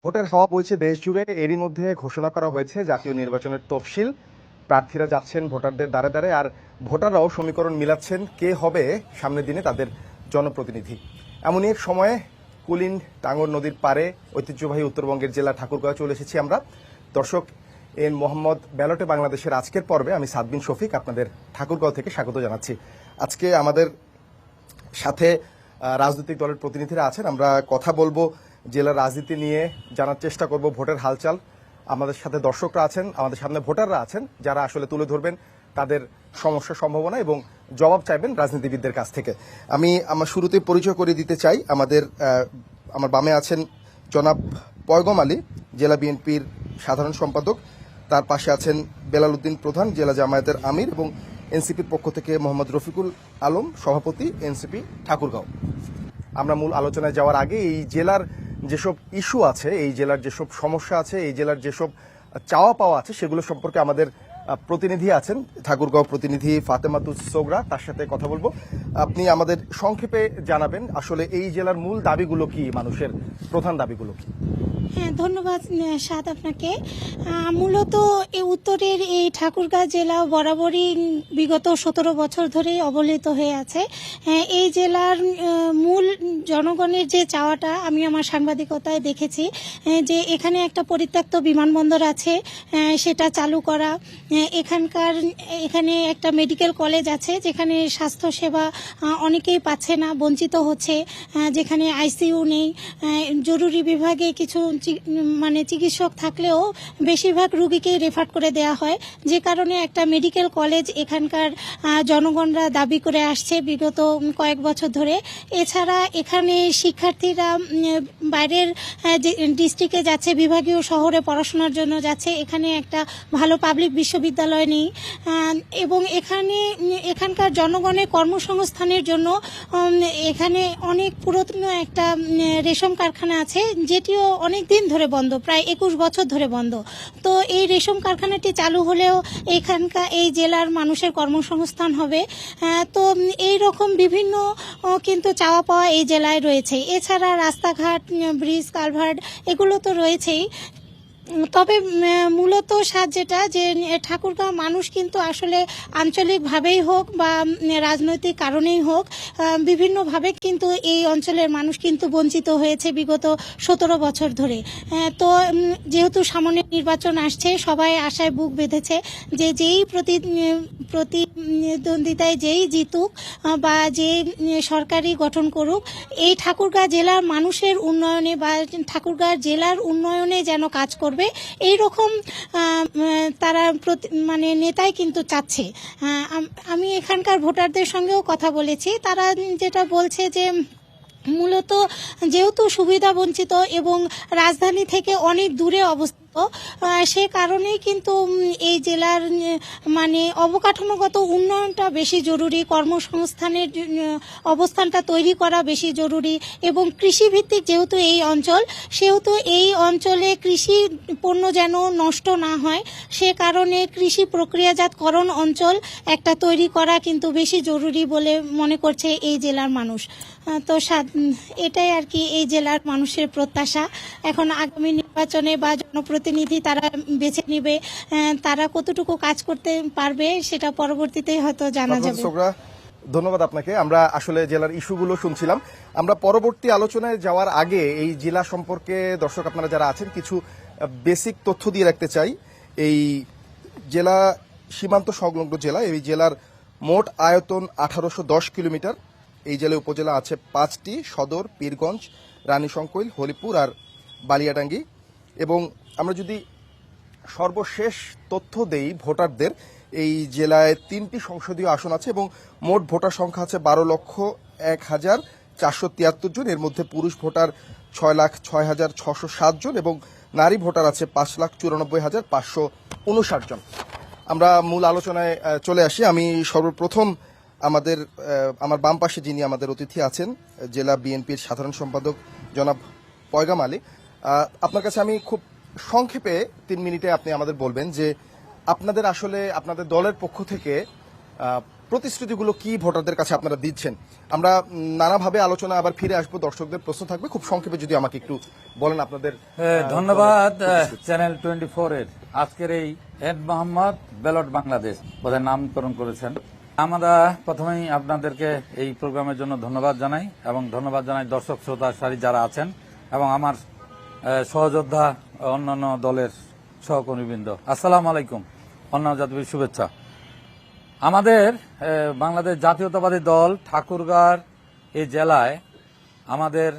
ভোটের হাওয়া বইছে দেশ জুড়ে। এরই মধ্যে ঘোষণা করা হয়েছে জাতীয় নির্বাচনের তফসিল। প্রার্থীরা যাচ্ছেন ভোটারদের দ্বারে দ্বারে, আর ভোটাররাও সমীকরণ মিলাচ্ছেন কে হবে সামনের দিনে তাদের জনপ্রতিনিধি। এমনই এক সময়ে কুলিন টাঙ্গর নদীর পারে ঐতিহ্যবাহী উত্তরবঙ্গের জেলা ঠাকুরগাঁও চলে এসেছি আমরা। দর্শক, এন মোহাম্মদ ব্যালটে বাংলাদেশের আজকের পর্বে আমি সাদবিন শফিক আপনাদের ঠাকুরগাঁও থেকে স্বাগত জানাচ্ছি। আজকে আমাদের সাথে রাজনৈতিক দলের প্রতিনিধিরা আছেন। আমরা কথা বলবো জেলার রাজনীতি নিয়ে, জানার চেষ্টা করব ভোটের হালচাল। আমাদের সাথে দর্শকরা আছেন, আমাদের সামনে ভোটাররা আছেন, যারা আসলে তুলে ধরবেন তাদের সমস্যা, সম্ভাবনা এবং জবাব চাইবেন রাজনীতিবিদদের কাছ থেকে। আমি আমার শুরুতে পরিচয় করে দিতে চাই। আমার বামে আছেন জনাব পয়গম আলী, জেলা বিএনপির সাধারণ সম্পাদক। তার পাশে আছেন বেলাল উদ্দিন প্রধান, জেলা জামায়াতের আমির, এবং এনসিপির পক্ষ থেকে মোহাম্মদ রফিকুল আলম, সভাপতি এনসিপি ঠাকুরগাঁও। আমরা মূল আলোচনায় যাওয়ার আগে এই জেলার যেসব ইস্যু আছে, এই জেলার যেসব সমস্যা আছে, এই জেলার যেসব চাওয়া পাওয়া আছে, সেগুলো সম্পর্কে আমাদের প্রতিনিধি আছেন, ঠাকুরগাঁও প্রতিনিধি ফাতেমাতুস সোগরা, তার সাথে কথা বলবো। আপনি আমাদের সংক্ষেপে জানাবেন আসলে এই জেলার মূল দাবিগুলো কি, মানুষের প্রধান দাবিগুলো কি? হ্যাঁ, ধন্যবাদ সাদ আপনাকে। মূলত এই উত্তরের এই ঠাকুরগাঁও জেলা বরাবরই বিগত 17 বছর ধরেই অবহেলিত হয়ে আছে। এই জেলার মূল জনগণের যে চাওয়াটা আমি আমার সাংবাদিকতায় দেখেছি, যে এখানে একটা পরিত্যক্ত বিমানবন্দর আছে, সেটা চালু করা। এখানে একটা মেডিকেল কলেজ আছে, যেখানে স্বাস্থ্যসেবা অনেকেই পাচ্ছে না, বঞ্চিত হচ্ছে, যেখানে আইসিইউ নেই। জরুরি বিভাগে কিছু চিকিৎসক থাকলেও বেশিরভাগ রুগীকেই রেফার করে দেওয়া হয়, যে কারণে একটা মেডিকেল কলেজ এখানকার জনগণরা দাবি করে আসছে বিগত কয়েক বছর ধরে। এছাড়া এখানে শিক্ষার্থীরা বাইরের ডিস্ট্রিক্টে যাচ্ছে, বিভাগীয় শহরে পড়াশোনার জন্য যাচ্ছে, এখানে একটা ভালো পাবলিক বিশ্ববিদ্যালয় নেই। এবং এখানকার জনগণের কর্মসংস্থানের জন্য এখানে অনেক পুরাতন একটা রেশম কারখানা আছে, যেটিও অনেক দিন ধরে বন্ধ, প্রায় 21 বছর ধরে বন্ধ। তো এই রেশম কারখানাটি চালু হলেও এখানকার এই জেলার মানুষের কর্মসংস্থান হবে। তো এই রকম বিভিন্ন কিন্তু চাওয়া পাওয়া এই জেলায় রয়েছে। এছাড়া রাস্তাঘাট, ব্রিজ, কালভার্ট এগুলো তো রয়েছেই। তবে মূলত যেটা যে ঠাকুরগাঁও মানুষ কিন্তু আসলে আঞ্চলিকভাবেই হোক বা রাজনৈতিক কারণেই হোক, বিভিন্নভাবে কিন্তু এই অঞ্চলের মানুষ কিন্তু বঞ্চিত হয়েছে বিগত 17 বছর ধরে। তো যেহেতু সামনে নির্বাচন আসছে, সবাই আশায় বুক বেঁধেছে যে যেই প্রতিদ্বন্দ্বিতায় যেই জিতুক বা যে সরকারি গঠন করুক, এই ঠাকুরগাঁও জেলার মানুষের উন্নয়নে বা ঠাকুরগাঁও জেলার উন্নয়নে যেন কাজ করবে, এই রকম তারা নেতাই কিন্তু চাচ্ছে। আমি এখানকার ভোটারদের সঙ্গেও কথা বলেছি, তারা যেটা বলছে যে মূলত যেহেতু সুবিধা বঞ্চিত এবং রাজধানী থেকে অনেক দূরে অবস্থিত, সে কারণেই কিন্তু এই জেলার অবকাঠামোগত উন্নয়নটা বেশি জরুরি, কর্মসংস্থানের অবস্থানটা তৈরি করা বেশি জরুরি, এবং কৃষিভিত্তিক যেহেতু এই অঞ্চল, সেহেতু এই অঞ্চলে কৃষি পণ্য যেন নষ্ট না হয়, সে কারণে কৃষি প্রক্রিয়াজাতকরণ অঞ্চল একটা তৈরি করা কিন্তু বেশি জরুরি বলে মনে করছে এই জেলার মানুষ। তো এটাই আর কি এই জেলার মানুষের প্রত্যাশা। এখন আগামী নির্বাচনে বা জনপ্রতিনিধি তারা বেছে নিবে, তারা কতটুকু কাজ করতে পারবে সেটা পরবর্তীতে হয়তো জানা যাবে। ধন্যবাদ আপনাকে। আমরা আসলে জেলার ইস্যুগুলো শুনছিলাম। আমরা পরবর্তী আলোচনায় যাওয়ার আগে এই জেলা সম্পর্কে দর্শক আপনারা যারা আছেন কিছু বেসিক তথ্য দিয়ে রাখতে চাই। এই জেলা সীমান্ত সংলগ্ন জেলা। এই জেলার মোট আয়তন 1810 কিলোমিটার। এই জেলায় উপজেলা আছে 5টি: সদর, পীরগঞ্জ, রানীশংকৈল, হলিপুর আর বালিয়াডাঙ্গি। এবং আমরা যদি সর্বশেষ তথ্য দেই ভোটারদের, এই জেলায় 3টি সংসদীয় আসন আছে এবং মোট ভোটার সংখ্যা আছে 12,01,473 জন। এর মধ্যে পুরুষ ভোটার 6,06,607 জন এবং নারী ভোটার আছে 5,94,559 জন। আমরা মূল আলোচনায় চলে আসি। আমি সর্বপ্রথম আমার বাম পাশে যিনি আমাদের অতিথি আছেন, জেলা বিএনপির সাধারণ সম্পাদক জনাব পয়গম আলী, আপনার কাছে আমি খুব সংক্ষেপে 3 মিনিটে আপনি আমাদের বলবেন যে আপনাদের দলের পক্ষ থেকে প্রতিশ্রুতিগুলো কি ভোটারদের কাছে আপনারা দিচ্ছেন? আমরা নানাভাবে আলোচনা আবার ফিরে আসবো, দর্শকদের প্রশ্ন থাকবে। খুব সংক্ষেপে যদি আমাকে একটু বলেন আপনাদের। ধন্যবাদ চ্যানেল 24 এর আজকের এই এড মোহাম্মদ ব্যালট বাংলাদেশ বোধহয় নামকরণ করেছেন। আমরা প্রথমেই আপনাদেরকে এই প্রোগ্রামের জন্য ধন্যবাদ জানাই এবং ধন্যবাদ জানাই দর্শক শ্রোতা সারি যারা আছেন এবং আমার সহযোদ্ধা অন্যান্য দলের সহকর্মীবৃন্দ। আসসালামু আলাইকুম, অন্যান্য জাতীয় শুভেচ্ছা। আমাদের বাংলাদেশ জাতীয়তাবাদী দল ঠাকুরগাঁও এই জেলায় আমাদের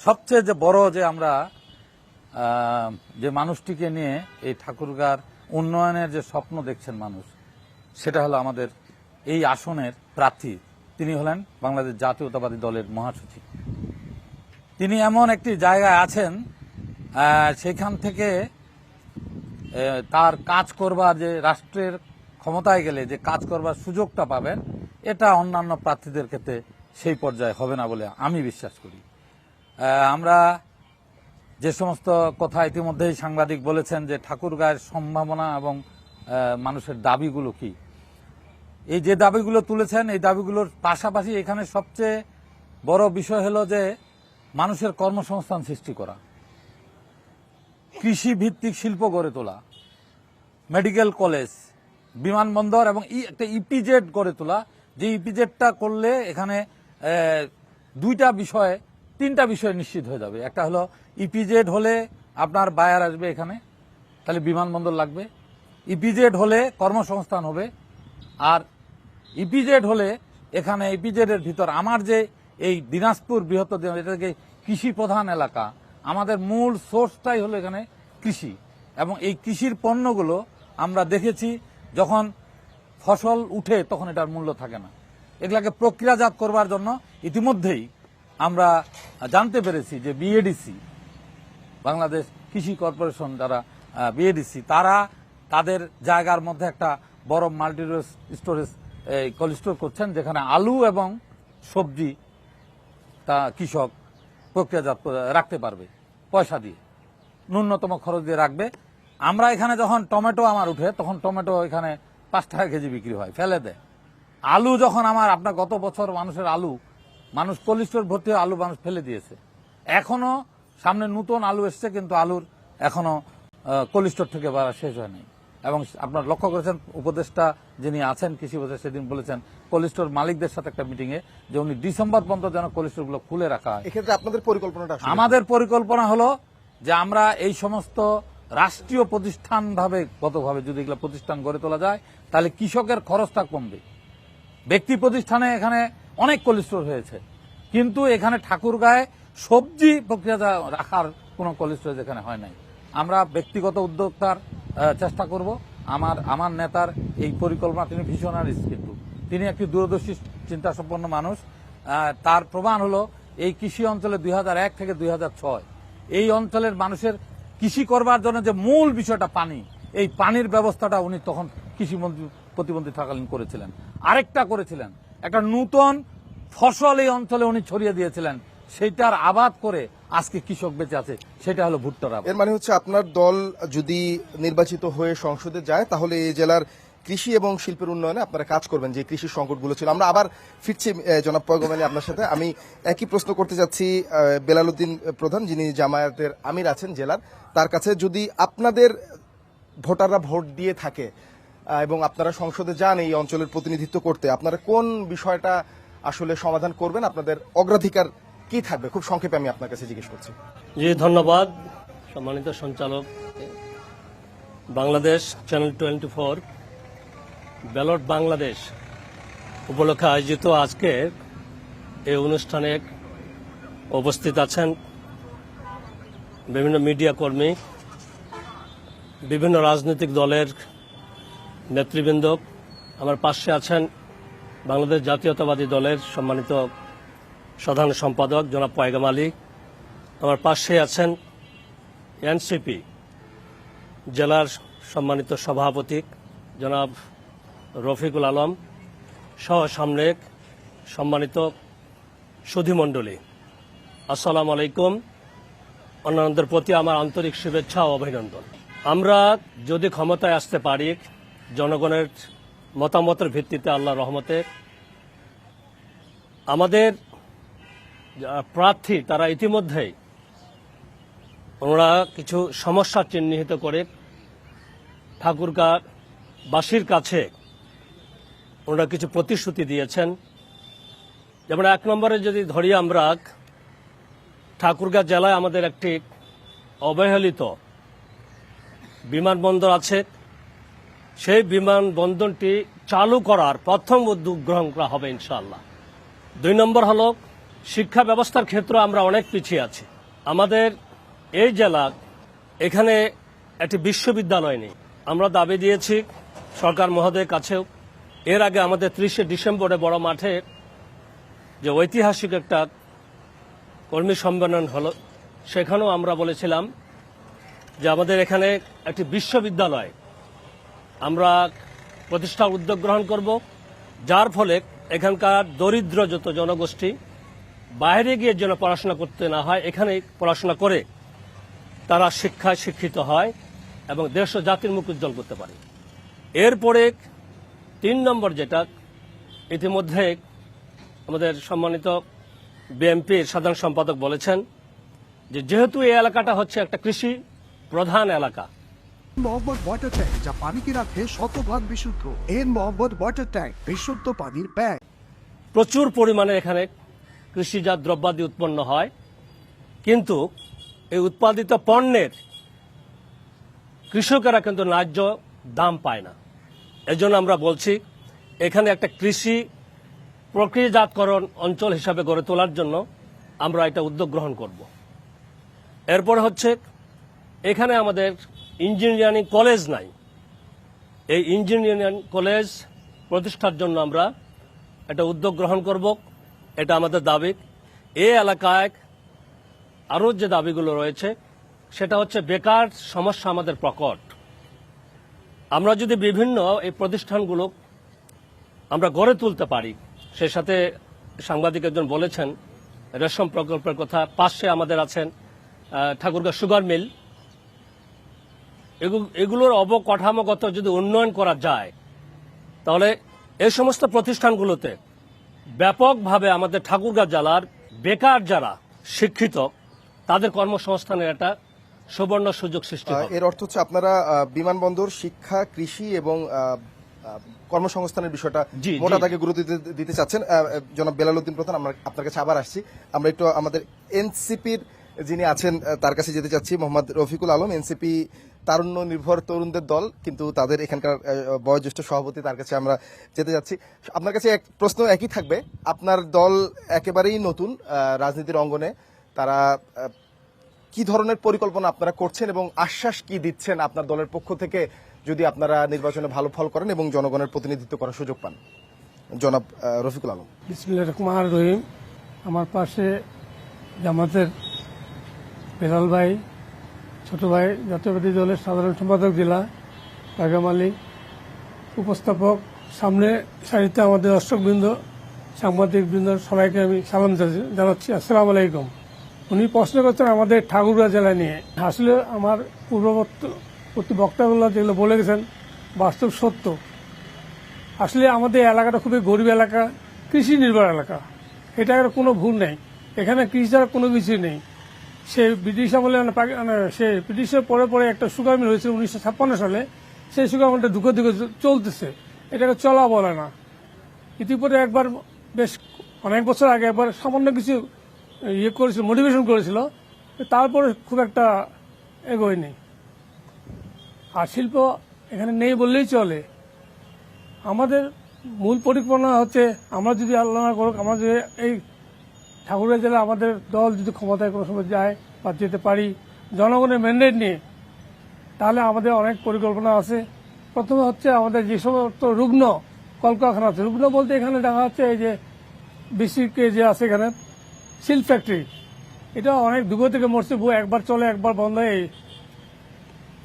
সবচেয়ে যে বড় যে আমরা যে মানুষটিকে নিয়ে এই ঠাকুরগাঁও উন্নয়নের যে স্বপ্ন দেখছেন মানুষ, সেটা হলো আমাদের এই আসনের প্রার্থী। তিনি হলেন বাংলাদেশ জাতীয়তাবাদী দলের মহাসচিব। তিনি এমন একটি জায়গায় আছেন, সেখান থেকে তার কাজ করবার, যে রাষ্ট্রের ক্ষমতায় গেলে যে কাজ করবার সুযোগটা পাবেন, এটা অন্যান্য প্রার্থীদের ক্ষেত্রে সেই পর্যায়ে হবে না বলে আমি বিশ্বাস করি। আমরা যে সমস্ত কথা ইতিমধ্যেই সাংবাদিক বলেছেন যে ঠাকুরগাঁয়ের সম্ভাবনা এবং মানুষের দাবিগুলো কি, এই যে দাবিগুলো তুলেছেন, এই দাবিগুলোর পাশাপাশি এখানে সবচেয়ে বড় বিষয় হলো যে মানুষের কর্মসংস্থান সৃষ্টি করা, কৃষি ভিত্তিক শিল্প গড়ে তোলা, মেডিকেল কলেজ, বিমানবন্দর এবং একটা ইপিজেড গড়ে তোলা। যে ইপিজেডটা করলে এখানে তিনটা বিষয় নিশ্চিত হয়ে যাবে। একটা হলো ইপিজেড হলে আপনার বায়ার আসবে এখানে, তাহলে বিমানবন্দর লাগবে। ইপিজেড হলে কর্মসংস্থান হবে। আর ইপিজেড হলে এখানে ইপিজেডের ভিতর আমার যে এই দিনাজপুর বৃহত্তর এটাকে কৃষি প্রধান এলাকা, আমাদের মূল সোর্সটাই হলো এখানে কৃষি। এবং এই কৃষির পণ্যগুলো আমরা দেখেছি যখন ফসল উঠে তখন এটার মূল্য থাকে না। এগুলাকে প্রক্রিয়াজাত করবার জন্য ইতিমধ্যেই আমরা জানতে পেরেছি যে বিএডিসি, বাংলাদেশ কৃষি কর্পোরেশন যারা বিএডিসি, তারা তাদের জায়গার মধ্যে একটা বড় মাল্টি স্টোরেজ কোল্ড স্টোর করছেন, যেখানে আলু এবং সবজি তা কৃষক প্রক্রিয়াজাত রাখতে পারবে পয়সা দিয়ে, ন্যূনতম খরচ দিয়ে রাখবে। আমরা এখানে যখন টমেটো আমার উঠে, তখন টমেটো এখানে 5 টাকা কেজি বিক্রি হয়, ফেলে দেয়। আলু যখন আপনার গত বছর মানুষের আলু, মানুষ কোল্ড স্টোর ভর্তি আলু মানুষ ফেলে দিয়েছে। এখনো সামনে নতুন আলু এসছে, কিন্তু আলুর এখনো কোল্ড স্টোর থেকে বাড়া শেষ হয় নাই। এবং আপনার লক্ষ্য করেছেন উপদেষ্টা যিনি আছেন কৃষি উপদেষ্টা, সেদিন বলেছেন কোল্ড স্টোর মালিকদের সাথে একটা মিটিং এ যে উনি ডিসেম্বর পর্যন্ত যেন কোল্ড স্টোর গুলো খুলে রাখা হয়। এক্ষেত্রে আপনাদের পরিকল্পনাটা? আমাদের পরিকল্পনা হলো যে আমরা এই সমস্ত রাষ্ট্রীয় প্রতিষ্ঠান গতভাবে যদি এগুলো প্রতিষ্ঠান গড়ে তোলা যায়, তাহলে কৃষকের খরচটা কমবে। ব্যক্তি প্রতিষ্ঠানে এখানে অনেক কোল্ড স্টোর হয়েছে, কিন্তু এখানে ঠাকুরগাঁয়ে সবজি প্রক্রিয়া রাখার কোন কোল্ড স্টোরেজ এখানে হয় নাই। আমরা ব্যক্তিগত উদ্যোক্তার চেষ্টা করব। আমার নেতার এই পরিকল্পনা, তিনি ভিশনারিস, কিন্তু তিনি একটি দূরদর্শী চিন্তা সম্পন্ন মানুষ। তার প্রমাণ হলো এই কৃষি অঞ্চলে 2001 থেকে 2006 এই অঞ্চলের মানুষের কৃষি করবার জন্য যে মূল বিষয়টা পানি, এই পানির ব্যবস্থাটা উনি তখন কৃষিমন্ত্রী প্রতিমন্ত্রী থাকালীন করেছিলেন। আরেকটা করেছিলেন, একটা নূতন ফসল এই অঞ্চলে উনি ছড়িয়ে দিয়েছিলেন, সেইটার আবাদ করে আজকে কৃষক বেঁচে আছে, সেটা হলো ভুট্টার আবাদ। এর মানে হচ্ছে আপনার দল যদি নির্বাচিত হয়ে সংসদে যায়, তাহলে এই জেলার কৃষি এবং শিল্পের উন্নয়নে আপনারা কাজ করবেন, যে কৃষি সংকটগুলো ছিল। আমরা আবার ফিরছি জনাব পয়গম আলী আপনার সাথে। আমি একই প্রশ্ন করতে যাচ্ছি বেলাল উদ্দিন প্রধান, যিনি জামায়াতের আমির আছেন জেলার, তার কাছে। যদি আপনাদের ভোটাররা ভোট দিয়ে থাকে এবং আপনারা সংসদে যান এই অঞ্চলের প্রতিনিধিত্ব করতে, আপনারা কোন বিষয়টা আসলে সমাধান করবেন? আপনাদের অগ্রাধিকার কি থাকবে? খুব সংক্ষেপে আমি আপনার কাছে জিজ্ঞেস করছি। জি, ধন্যবাদ সম্মানিত সঞ্চালক। বাংলাদেশ চ্যানেল 24 ব্যালট বাংলাদেশ উপলক্ষে আয়োজিত আজকে এই অনুষ্ঠানে উপস্থিত আছেন বিভিন্ন মিডিয়া কর্মী, বিভিন্ন রাজনৈতিক দলের নেতৃবৃন্দ। আমার পাশে আছেন বাংলাদেশ জাতীয়তাবাদী দলের সম্মানিত সাধারণ সম্পাদক জনাব পয়গম আলী। আমার পাশে আছেন এনসিপি জেলার সম্মানিত সভাপতি জনাব রফিকুল আলম, সহ সামনেক সম্মানিত সুধীমণ্ডলী। আসসালামু আলাইকুম। অন্যান্যদের প্রতি আমার আন্তরিক শুভেচ্ছা ও অভিনন্দন। আমরা যদি ক্ষমতায় আসতে পারি, জনগণের মতামতের ভিত্তিতে আল্লাহ রহমতে আমাদের প্রার্থী তারা ইতিমধ্যেই ওনারা কিছু সমস্যা চিহ্নিত করে ঠাকুরগাঁ বাসীর কাছে ওনারা কিছু প্রতিশ্রুতি দিয়েছেন। যেমন 1 নম্বরে যদি ধরি আমরা, ঠাকুরগাঁ জেলায় আমাদের একটি অবহেলিত বিমানবন্দর আছে। সেই বিমানবন্দরটি চালু করার প্রথম উদ্যোগ গ্রহণ করা হবে ইনশাআল্লাহ। 2 নম্বর হলো শিক্ষা ব্যবস্থার ক্ষেত্রে আমরা অনেক পিছিয়ে আছি। আমাদের এই জেলা এখানে একটি বিশ্ববিদ্যালয় নেই। আমরা দাবি দিয়েছি সরকার মহোদয়ের কাছেও। এর আগে আমাদের 30শে ডিসেম্বরে বড় মাঠে যে ঐতিহাসিক একটা কর্মী সম্মেলন হলো, সেখানেও আমরা বলেছিলাম যে আমাদের এখানে একটি বিশ্ববিদ্যালয় আমরা প্রতিষ্ঠার উদ্যোগ গ্রহণ করব, যার ফলে এখানকার দরিদ্র যত জনগোষ্ঠী বাইরে গিয়ে যেন পড়াশোনা করতে না হয়, এখানে পড়াশোনা করে তারা শিক্ষায় শিক্ষিত হয় এবং দেশ ও জাতির মুখ উজ্জ্বল করতে পারে। এরপরে 3 নম্বর যেটা, ইতিমধ্যে আমাদের সম্মানিত বিএনপির সাধারণ সম্পাদক বলেছেন যে যেহেতু এই এলাকাটা হচ্ছে একটা কৃষি প্রধান এলাকা, মোহাম্মদ ওয়াটার ট্যাঙ্ক যা পানিকে রাখে শতভাগ বিশুদ্ধ। এর মোহাম্মদ ওয়াটার ট্যাঙ্ক বিশুদ্ধ পানির ব্যাগ। প্রচুর পরিমাণে এখানে কৃষিজাত দ্রব্যাদি উৎপন্ন হয়, কিন্তু এই উৎপাদিত পণ্যের কৃষকেরা কিন্তু ন্যায্য দাম পায় না। এজন্য আমরা বলছি এখানে একটা কৃষি প্রক্রিয়াজাতকরণ অঞ্চল হিসাবে গড়ে তোলার জন্য আমরা এটা উদ্যোগ গ্রহণ করব। এরপর হচ্ছে এখানে আমাদের ইঞ্জিনিয়ারিং কলেজ নাই। এই ইঞ্জিনিয়ারিং কলেজ প্রতিষ্ঠার জন্য আমরা একটা উদ্যোগ গ্রহণ করব, এটা আমাদের দাবি। এই এলাকায় আরও যে দাবিগুলো রয়েছে সেটা হচ্ছে বেকার সমস্যা আমাদের প্রকট। আমরা যদি বিভিন্ন এই প্রতিষ্ঠানগুলো আমরা গড়ে তুলতে পারি, সে সাথে সাংবাদিক একজন বলেছেন রেশম প্রকল্পের কথা, পাশে আমাদের আছেন ঠাকুরগাঁ সুগার মিল, এগুলোর অবকাঠামোগত যদি উন্নয়ন করা যায় তাহলে এই সমস্ত প্রতিষ্ঠানগুলোতে ব্যাপকভাবে আমাদের ঠাকুরগাঁ জেলার বেকার যারা শিক্ষিত তাদের কর্মসংস্থানের একটা সুবর্ণ সুযোগ সৃষ্টি হবে। এর অর্থ হচ্ছে আপনারা বিমানবন্দর, শিক্ষা, কৃষি এবং কর্মসংস্থানের বিষয়টা জি, মোটা জি। দাগে গুরুত্ব দিতে চাচ্ছেন। জনাব বেলাল উদ্দিন প্রধান, আমরা আপনার কাছে আবার আসছি। আমরা একটু আমাদের এনসিপির যিনি আছেন তার কাছে যেতে চাচ্ছি, মোহাম্মদ রফিকুল আলম। এনসিপি তারুণ্য নির্ভর তরুণদের দল, কিন্তু তাদের এখানকার বয়োজ্যেষ্ঠ সভাপতি, তার কাছে আমরা যেতে যাচ্ছি। আপনার কাছে এক প্রশ্ন একই থাকবে। আপনার দল একেবারেই নতুন রাজনীতির অঙ্গনে, তারা কি ধরনের পরিকল্পনা আপনারা করছেন এবং আশ্বাস কি দিচ্ছেন আপনার দলের পক্ষ থেকে যদি আপনারা নির্বাচনে ভালো ফল করেন এবং জনগণের প্রতিনিধিত্ব করার সুযোগ পান? জনাব রফিকুল আলম। বিসমিল্লাহির রহমানির রহিম। আমার পাশে জামাতের বেলাল ভাই, ছোট ভাই, জাতীয়বাদী দলের সাধারণ সম্পাদক জেলা পয়গাম আলী, উপস্থাপক, সামনে সারিতে আমাদের দর্শকবৃন্দ, সাংবাদিকবৃন্দ, সবাইকে আমি সালাম জানাচ্ছি। আসসালামু আলাইকুম। উনি প্রশ্ন করছেন আমাদের ঠাকুরগাঁ জেলা নিয়ে। আসলে আমার পূর্ববর্তী বক্তাগুলো যেগুলো বলে গেছেন বাস্তব সত্য। আসলে আমাদের এলাকাটা খুবই গরিব এলাকা, কৃষি নির্ভর এলাকা। এটা কোনো ভুল নেই, এখানে কৃষি ছাড়া কোনো কিছু নেই। সে ব্রিটিশ আমলে সে ব্রিটিশের পরে পরে একটা সুগার মিল হয়েছিল 1956 সালে। সেই সুগার মিলটা দুঃখে দুঃখে চলতেছে, এটাকে চলা বলে না। ইতিপূর্বে একবার বেশ অনেক বছর আগে একবার সামান্য কিছু করেছিল, মোটিভেশন করেছিল, তারপরে খুব একটা এগোয়নি। আর শিল্প এখানে নেই বললেই চলে। আমাদের মূল পরিকল্পনা হচ্ছে আমরা যদি আল্লাহ না করুক, আমরা যদি এই ঠাকুরগাঁ জেলা আমাদের দল যদি ক্ষমতায় কোনো সময় যায় বা যেতে পারি জনগণের ম্যান্ডেট নিয়ে, তাহলে আমাদের অনেক পরিকল্পনা আছে। প্রথমে হচ্ছে আমাদের যে সমস্ত রুগ্ন কলকারখানা আছে, রুগ্ন বলতে এখানে দেখা যাচ্ছে এই যে বিসিকে যে আছে এখানে সিল্ক ফ্যাক্টরি, এটা অনেক দুঃখ থেকে মরছে, একবার চলে একবার বন্ধ হয়।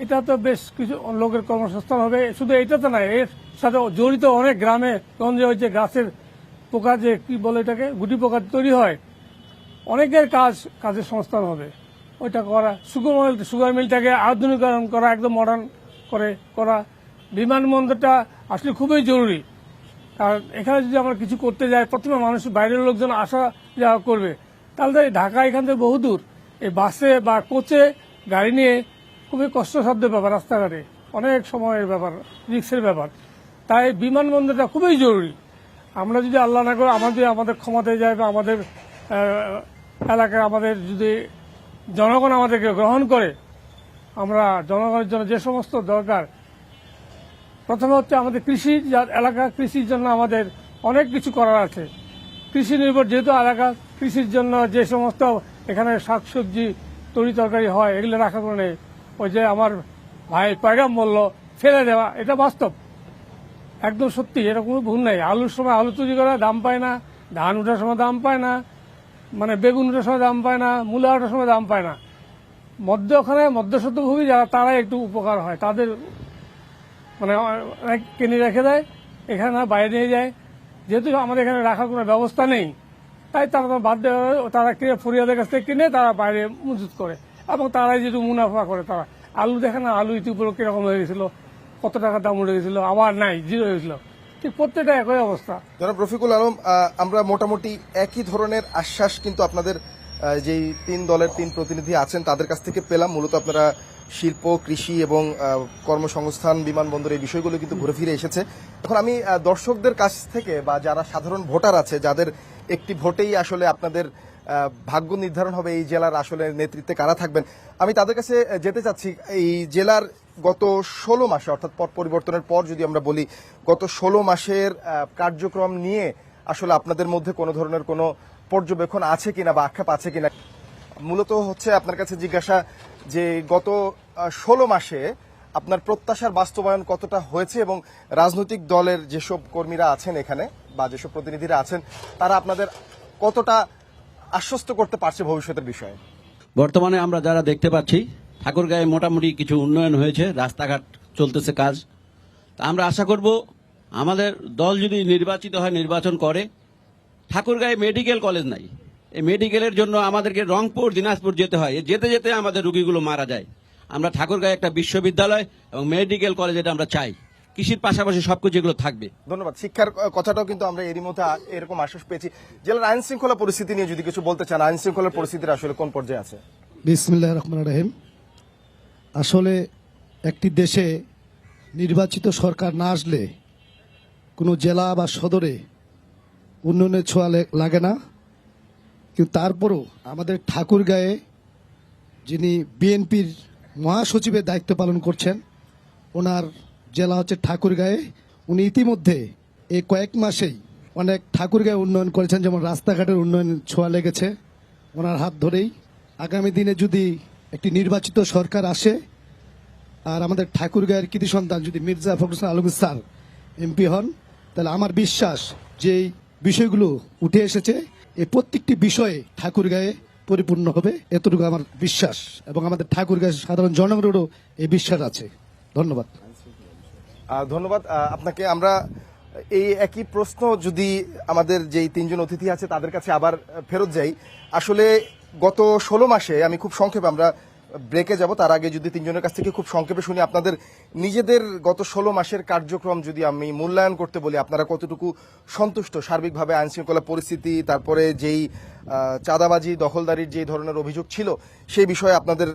এটা তো বেশ কিছু লোকের কর্মসংস্থান হবে। শুধু এটা তো নয়, এর সাথে জড়িত অনেক গ্রামে গঞ্জে ওই যে গাছের পোকা, যে কি বলে এটাকে, গুটি পোকা তৈরি হয়, অনেকের কাজের সংস্থান হবে। ওইটা করা, সুগার মিলটাকে আধুনিকরণ করা, একদম মডার্ন করা, বিমানবন্দরটা আসলে খুবই জরুরি। কারণ এখানে যদি আমরা কিছু করতে যাই, প্রথমে মানুষ বাইরের লোকজন আসা যাওয়া করবে, তাহলে তো এই ঢাকা এখান থেকে বহু দূর, এই বাসে বা কোচে গাড়ি নিয়ে খুবই কষ্টসাধ্য ব্যাপার, রাস্তাঘাটে অনেক সময়ের ব্যাপার, রিক্সের ব্যাপার। তাই বিমানবন্দরটা খুবই জরুরি। আমরা যদি আল্লাহ না করে আমাদের ক্ষমতায় যায় বা আমাদের এলাকায় আমাদের যদি জনগণ আমাদেরকে গ্রহণ করে, আমরা জনগণের জন্য যে সমস্ত দরকার, প্রথমে হচ্ছে আমাদের কৃষি এলাকা, কৃষির জন্য আমাদের অনেক কিছু করার আছে। কৃষি নির্ভর যেহেতু এলাকা, কৃষির জন্য যে সমস্ত এখানে শাকসবজি তরি তরকারি হয়, এগুলো রাখা করে নেই। ওই যে আমার ভাই পয়গাম বলল ফেলে দেওয়া, এটা বাস্তব, একদম সত্যি, এটা কোনো ভুল নেই। আলুর সময় আলু তৈরি করা দাম পায় না, ধান ওঠার সময় দাম পায় না, মানে বেগুন ওঠার সময় দাম পায় না, মূলা ওঠার সময় দাম পায় না। ওখানে মধ্যস্বত্বভোগী যারা, তারাই একটু উপকার হয়, তাদের মানে কিনে রেখে দেয়, এখানে না বাইরে নিয়ে যায়। যেহেতু আমাদের এখানে রাখার কোনো ব্যবস্থা নেই, তাই তারা তো বাধ্য হয়ে তারা কিনে ফরিয়াদের কাছ থেকে কিনে তারা বাইরে মজুত করে, এবং তারাই যেটু মুনাফা করে। তারা আলু দেখে না, আলু ইতিপূর্বে কিরকম হয়ে গেছিল, কত টাকা দাম উঠে গেছিল, আবার নাই, জিরো হয়েছিল। ঠিক প্রত্যেকটা একই অবস্থা। জনাব রফিকুল আলম, আমরা মোটামুটি একই ধরনের আশ্বাস কিন্তু আপনাদের যেই 3 দলের 3 প্রতিনিধি আছেন তাদের কাছ থেকে পেলাম। মূলত আপনারা শিল্প, কৃষি এবং কর্মসংস্থান, বিমানবন্দর, এই বিষয়গুলো কিন্তু ঘুরে ফিরে এসেছে। এখন আমি দর্শকদের কাছ থেকে বা যারা সাধারণ ভোটার আছে, যাদের একটি ভোটেই আসলে আপনাদের ভাগ্য নির্ধারণ হবে এই জেলার আসলে নেতৃত্বে কারা থাকবেন, আমি তাদের কাছে যেতে চাচ্ছি। এই জেলার গত 16 মাসে, অর্থাৎ পট পরিবর্তনের পর যদি আমরা বলি, গত 16 মাসের কার্যক্রম নিয়ে আসলে আপনাদের মধ্যে কোনো ধরনের কোনো পর্যবেক্ষণ আছে কিনা বা আক্ষেপ আছে কিনা, মূলত হচ্ছে আপনার কাছে জিজ্ঞাসা যে গত 16 মাসে আপনার প্রত্যাশার বাস্তবায়ন কতটা হয়েছে, এবং রাজনৈতিক দলের যেসব কর্মীরা আছেন এখানে বা যেসব প্রতিনিধিরা আছেন, তারা আপনাদের কতটা আশ্বস্ত করতে পারছে ভবিষ্যতের বিষয়ে। বর্তমানে আমরা যারা দেখতে পাচ্ছি, ঠাকুরগাঁয়ে মোটামুটি কিছু উন্নয়ন হয়েছে, রাস্তাঘাট চলতেছে কাজ। তা আমরা আশা করব আমাদের দল যদি নির্বাচিত হয়, নির্বাচন করে, ঠাকুরগাঁয়ে মেডিকেল কলেজ নাই, এই মেডিকেলের জন্য আমাদেরকে রংপুর, দিনাজপুর যেতে হয়, যেতে যেতে আমাদের রোগীগুলো মারা যায়। আমরা ঠাকুরগাঁয়ে একটা বিশ্ববিদ্যালয় এবং মেডিকেল কলেজ এটা আমরা চাই, কৃষির পাশাপাশি সবকিছু এগুলো থাকবে। ধন্যবাদ। শিক্ষার কথাটাও কিন্তু আমরা এরই মধ্যে এরকম আশ্বাস পেয়েছি। জেলার আইন শৃঙ্খলা পরিস্থিতি নিয়ে যদি কিছু বলতে চান, আইন শৃঙ্খলার পরিস্থিতির আসলে কোন পর্যায়ে আছে? বিসমিল্লাহির রহমানির রহিম। আসলে একটি দেশে নির্বাচিত সরকার না আসলে কোনো জেলা বা সদরে উন্নয়নের ছোঁয়া লাগে না। কিন্তু তারপরও আমাদের ঠাকুরগাঁয়ে যিনি বিএনপির মহাসচিবের দায়িত্ব পালন করছেন, ওনার জেলা হচ্ছে ঠাকুরগাঁয়ে। উনি ইতিমধ্যে এই কয়েক মাসেই অনেক ঠাকুরগাঁয়ে উন্নয়ন করেছেন, যেমন রাস্তাঘাটের উন্নয়ন ছোঁয়া লেগেছে ওনার হাত ধরেই। আগামী দিনে যদি একটি নির্বাচিত সরকার আসে আর আমাদের ঠাকুরগাঁয়ের কৃতি সন্তান যদি মির্জা ফখরুল ইসলাম আলমগীর স্যার এমপি হন, তাহলে আমার বিশ্বাস যে বিষয়গুলো উঠে এসেছে, এই প্রত্যেকটি বিষয়ে ঠাকুরগাঁয়ে পরিপূর্ণ হবে, এতটুকু আমার বিশ্বাস, এবং আমাদের ঠাকুরগাঁয়ের সাধারণ জনগণেরও এই বিশ্বাস আছে। ধন্যবাদ। ধন্যবাদ আপনাকে। আমরা এই একই প্রশ্ন যদি আমাদের যেই 3 জন অতিথি আছে তাদের কাছে আবার ফেরত যাই। আসলে গত 16 মাসে, আমি খুব সংক্ষেপে, আমরা ব্রেকে যাব, তার আগে যদি 3 জনের কাছ থেকে খুব সংক্ষেপে শুনি, আপনাদের নিজেদের গত 16 মাসের কার্যক্রম যদি আমি মূল্যায়ন করতে বলি, আপনারা কতটুকু সন্তুষ্ট সার্বিকভাবে আইন শৃঙ্খলা পরিস্থিতি, তারপরে যেই চাঁদাবাজি, দখলদারির যে ধরনের অভিযোগ ছিল, সেই বিষয়ে আপনাদের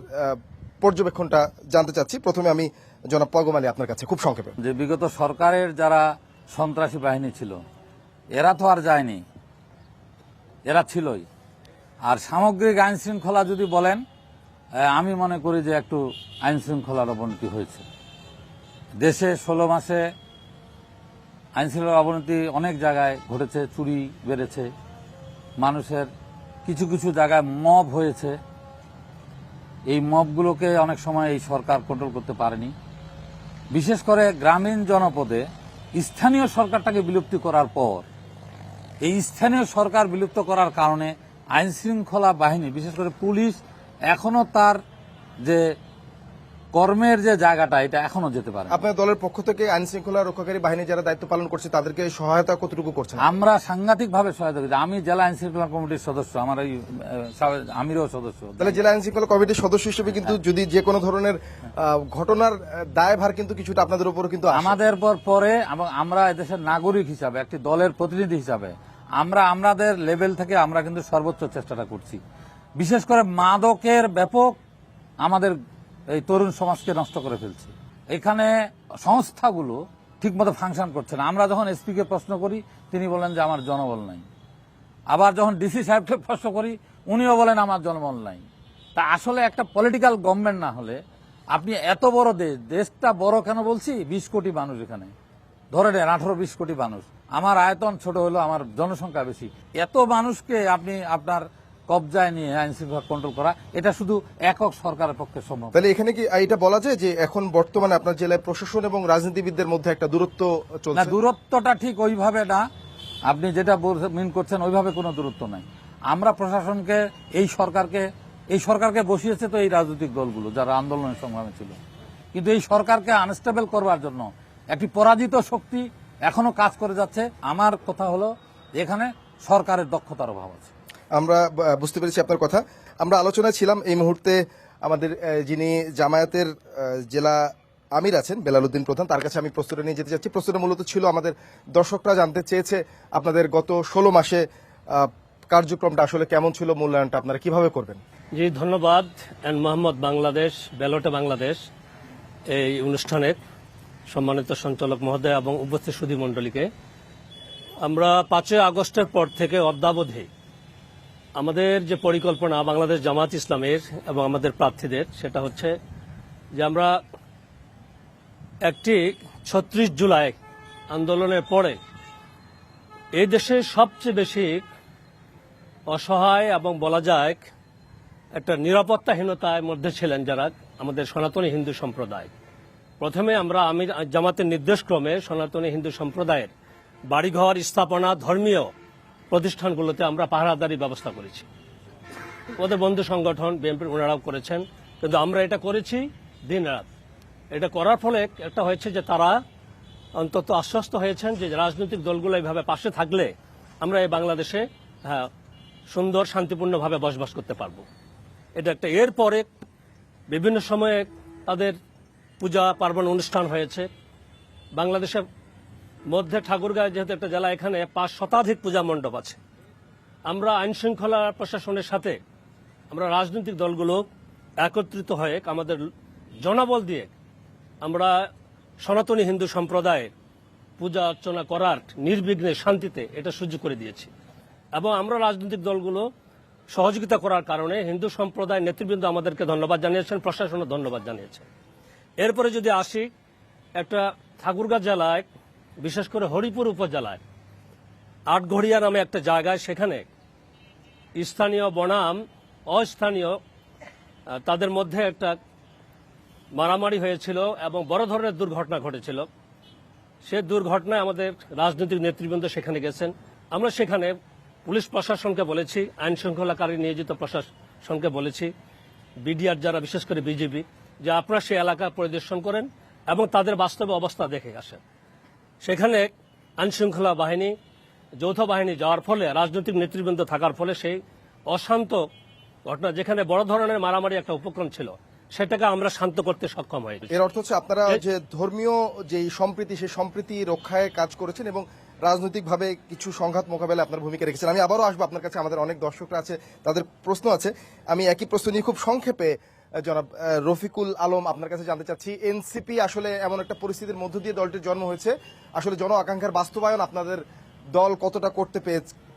পর্যবেক্ষণটা জানতে চাচ্ছি। প্রথমে আমি জনাব পয়গম আলী আপনার কাছে খুব সংক্ষেপে। যে বিগত সরকারের যারা সন্ত্রাসী বাহিনী ছিল, এরা তো আর যায়নি, এরা ছিলই। আর সামগ্রিক আইন শৃঙ্খলা যদি বলেন, আমি মনে করি যে একটু আইন শৃঙ্খলার অবনতি হয়েছে দেশে। 16 মাসে আইন শৃঙ্খলার অবনতি অনেক জায়গায় ঘটেছে, চুরি বেড়েছে, মানুষের কিছু কিছু জায়গায় মব হয়েছে। এই মবগুলোকে অনেক সময় এই সরকার কন্ট্রোল করতে পারেনি। বিশেষ করে গ্রামীণ জনপদে স্থানীয় সরকারটাকে বিলুপ্তি করার পর, এই স্থানীয় সরকার বিলুপ্ত করার কারণে আইন শৃঙ্খলা বাহিনী, বিশেষ করে পুলিশ, এখনো তার যে কর্মের যে জায়গাটা এটা এখনো যেতে পারে না। আপনার দলের পক্ষ থেকে আইন শৃঙ্খলা রক্ষাকারী বাহিনী যারা দায়িত্ব পালন করছে তাদেরকে সহায়তা কতটুকু করছেন? আমরা সাংঘাতিক ভাবে সহায়তা করছি। আমি জেলা আইন শৃঙ্খলা কমিটির সদস্য, আমার এই আমিরও সদস্য। তাহলে জেলা আইন শৃঙ্খলা কমিটির সদস্য হিসেবে কিন্তু যদি যে কোনো ধরনের ঘটনার দায়ভার কিন্তু কিছুটা আপনাদের উপর কিন্তু আসে। আমাদের পরে এবং আমরা এদেশের নাগরিক হিসাবে, একটি দলের প্রতিনিধি হিসাবে আমরা আমাদের লেভেল থেকে আমরা কিন্তু সর্বোচ্চ চেষ্টাটা করছি। বিশেষ করে মাদকের ব্যাপক আমাদের এই তরুণ সমাজকে নষ্ট করে ফেলছে। এখানে সংস্থাগুলো ঠিকমতো ফাংশন করছে না। আমরা যখন এসপি কে প্রশ্ন করি তিনি বলেন যে আমার জনবল নাই, আবার যখন ডিসি সাহেবকে প্রশ্ন করি উনিও বলেন আমার জনবল নাই। তা আসলে একটা পলিটিক্যাল গভর্নমেন্ট না হলে আপনি এত বড় দেশটা বড় কেন বলছি, 20 কোটি মানুষ এখানে, ধরে নেন 18-20 কোটি মানুষ, আমার আয়তন ছোট হলো, আমার জনসংখ্যা বেশি, এত মানুষকে আপনি আপনার কবজায় নিয়ে আইন শৃঙ্খলা কন্ট্রোল করা এটা শুধু একক সরকারের পক্ষে সম্ভব। তাহলে এখানে কি এটা বলা যায় যে এখন বর্তমানে আপনার জেলায় প্রশাসন এবং রাজনীতিবিদদের মধ্যে একটা দূরত্ব না, চলছে? দূরত্বটা ঠিক ওইভাবে না, আপনি যেটা মিন করছেন ওইভাবে কোনো দূরত্ব নাই। আমরা প্রশাসনকে এই সরকারকে বসিয়েছে তো এই রাজনৈতিক দলগুলো যারা আন্দোলনের সংগ্রামে ছিল, কিন্তু এই সরকারকে আনস্টেবল করবার জন্য একটি পরাজিত শক্তি এখনো কাজ করে যাচ্ছে। আমার কথা হলো এখানে সরকারের দক্ষতার অভাব আছে। আমরা বুঝতে পেরেছি আপনার কথা। আমরা আলোচনায় ছিলাম এই মুহূর্তে আমাদের যিনি জামায়াতের জেলা আমির আছেন বেলাল উদ্দিন প্রধান, তার কাছে আমি প্রশ্নটা নিয়ে যেতে চাচ্ছি। প্রশ্নটা মূলত ছিল আমাদের দর্শকরা জানতে চেয়েছে আপনাদের গত 16 মাসে কার্যক্রমটা আসলে কেমন ছিল, মূল্যায়নটা আপনারা কিভাবে করবেন? জি, ধন্যবাদ এন মোহাম্মদ বাংলাদেশ, ব্যালটে বাংলাদেশ এই অনুষ্ঠানের সম্মানিত সঞ্চালক মহোদয় এবং উপস্থিত সুধী মণ্ডলীকে। আমরা 5 আগস্টের পর থেকে অদ্যাবধি আমাদের যে পরিকল্পনা বাংলাদেশ জামাত ইসলামের এবং আমাদের প্রার্থীদের, সেটা হচ্ছে যে আমরা একটি 36 জুলাই আন্দোলনের পরে এই দেশে সবচেয়ে বেশি অসহায় এবং বলা যায় একটা নিরাপত্তাহীনতার মধ্যে ছিলেন যারা আমাদের সনাতনী হিন্দু সম্প্রদায়। প্রথমে আমরা জামাতের নির্দেশক্রমে সনাতনী হিন্দু সম্প্রদায়ের বাড়িঘর স্থাপনা, ধর্মীয় প্রতিষ্ঠানগুলোতে আমরা পাহারাদারি ব্যবস্থা করেছি। ওদের বন্ধু সংগঠন বিএনপির ওনারাও করেছেন, কিন্তু আমরা এটা করেছি দিন রাত। এটা করার ফলে একটা হয়েছে যে তারা অন্তত আশ্বস্ত হয়েছেন যে রাজনৈতিক দলগুলো এইভাবে পাশে থাকলে আমরা এই বাংলাদেশে সুন্দর শান্তিপূর্ণভাবে বসবাস করতে পারব। এটা একটা। এরপরে বিভিন্ন সময়ে তাদের পূজা পার্বণ অনুষ্ঠান হয়েছে। বাংলাদেশের মধ্যে ঠাকুরগাঁও যেহেতু একটা জেলা, এখানে 5 শতাধিক পূজা মণ্ডপ আছে। আমরা আইন শৃঙ্খলা প্রশাসনের সাথে আমরা রাজনৈতিক দলগুলো একত্রিত হয়ে আমাদের জনবল দিয়ে আমরা সনাতনী হিন্দু সম্প্রদায়ের পূজা অর্চনা করার নির্বিঘ্নে শান্তিতে এটা সুযোগ করে দিয়েছি। এবং আমরা রাজনৈতিক দলগুলো সহযোগিতা করার কারণে হিন্দু সম্প্রদায়ের নেতৃবৃন্দ আমাদেরকে ধন্যবাদ জানিয়েছেন, প্রশাসনও ধন্যবাদ জানিয়েছে। এরপরে যদি আসি, একটা ঠাকুরগাঁও জেলায় বিশেষ করে হরিপুর উপজেলায় আটঘড়িয়া নামে একটা জায়গায়, সেখানে স্থানীয় বনাম অস্থানীয় তাদের মধ্যে একটা মারামারি হয়েছিল এবং বড় ধরনের দুর্ঘটনা ঘটেছিল। সে দুর্ঘটনায় আমাদের রাজনৈতিক নেতৃবৃন্দ সেখানে গেছেন। আমরা সেখানে পুলিশ প্রশাসনকে বলেছি, আইন শৃঙ্খলাকারী নিয়োজিত প্রশাসনকে বলেছি, বিডিআর যারা বিশেষ করে বিজেপি, যে আপনারা সেই এলাকা পরিদর্শন করেন এবং তাদের বাস্তব অবস্থা দেখে আসেন। সেখানে আইন শৃঙ্খলা বাহিনী, যৌথ বাহিনী যাওয়ার ফলে, রাজনৈতিক নেতৃবৃন্দ থাকার ফলে সেই অশান্ত ঘটনা, যেখানে বড় ধরনের মারামারি একটা উপক্রম ছিল, সেটাকে আমরা শান্ত করতে সক্ষম হয়েছি। এর অর্থ হচ্ছে আপনারা যে ধর্মীয় যে সম্প্রীতি, সেই সম্প্রীতি রক্ষায় কাজ করেছেন এবং রাজনৈতিকভাবে কিছু সংঘাত মোকাবেলায় আপনার ভূমিকা রেখেছেন। আমি আবারও আসবো আপনার কাছে, আমাদের অনেক দর্শকরা আছে, তাদের প্রশ্ন আছে। আমি একই প্রশ্ন নিয়ে খুব সংক্ষেপে জনাব রফিকুল আলম আপনার কাছে জানতে চাচ্ছি। এনসিপি আসলে এমন একটা পরিস্থিতির মধ্য দিয়ে দলটির জন্ম হয়েছে, আসলে জন আকাঙ্ক্ষার বাস্তবায়ন আপনাদের দল কতটা করতে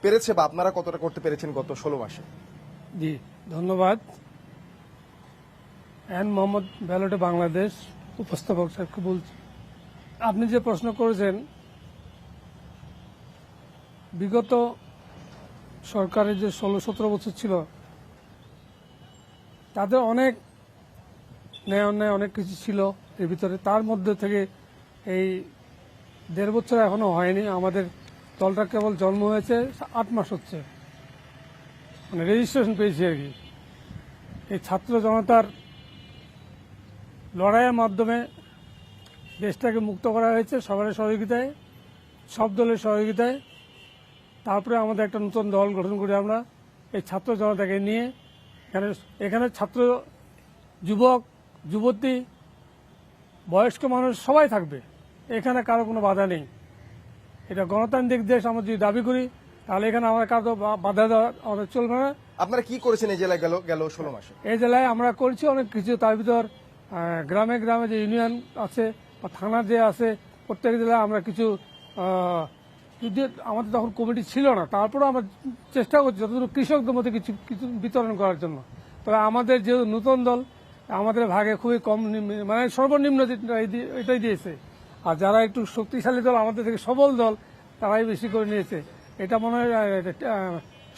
পেরেছে বা আপনারা কতটা করতে পেরেছেন গত 16 মাসে? জি, ধন্যবাদ। এন মোহাম্মদ, ব্যালটে বাংলাদেশ, উপস্থাপক সাহেবকে বলছি, আপনি যে প্রশ্ন করেছেন, বিগত সরকারের যে 16-17 বছর ছিল, তাদের অনেক ন্যায় অন্যায় অনেক কিছু ছিল এর ভিতরে। তার মধ্যে থেকে এই 1.5 বছর এখনো হয়নি। আমাদের দলটা কেবল জন্ম হয়েছে 8 মাস হচ্ছে, মানে রেজিস্ট্রেশন পেয়েছি আর কি। এই ছাত্র জনতার লড়াইয়ের মাধ্যমে দেশটাকে মুক্ত করা হয়েছে সবার সহযোগিতায়, সব দলের সহযোগিতায়। তারপরে আমাদের একটা নতুন দল গঠন করে আমরা এই ছাত্র জনতাকে নিয়ে এখানে ছাত্র, যুবক, যুবতী, বয়স্ক মানুষ সবাই থাকবে, এখানে কারো কোনো বাধা নেই। এটা গণতান্ত্রিক দেশ আমরা যদি দাবি করি, তাহলে এখানে আমরা কারো বাধা দেওয়া আমাদের চলবে না। আপনারা কি করেছেন এই জেলায় গেল 16 মাসে? এই জেলায় আমরা করছি অনেক কিছু, তার ভিতর গ্রামে গ্রামে যে ইউনিয়ন আছে বা থানা যে আছে, প্রত্যেক জেলায় আমরা কিছু যদি আমাদের তখন কমিটি ছিল না, তারপরেও আমরা চেষ্টা করছি যতটুকু কৃষকদের মধ্যে কিছু কিছু বিতরণ করার জন্য। তবে আমাদের যে নতুন দল, আমাদের ভাগে খুবই কম, মানে সর্বনিম্ন এটাই দিয়েছে। আর যারা একটু শক্তিশালী দল, আমাদের থেকে সবল দল, তারাই বেশি করে নিয়েছে। এটা মনে হয়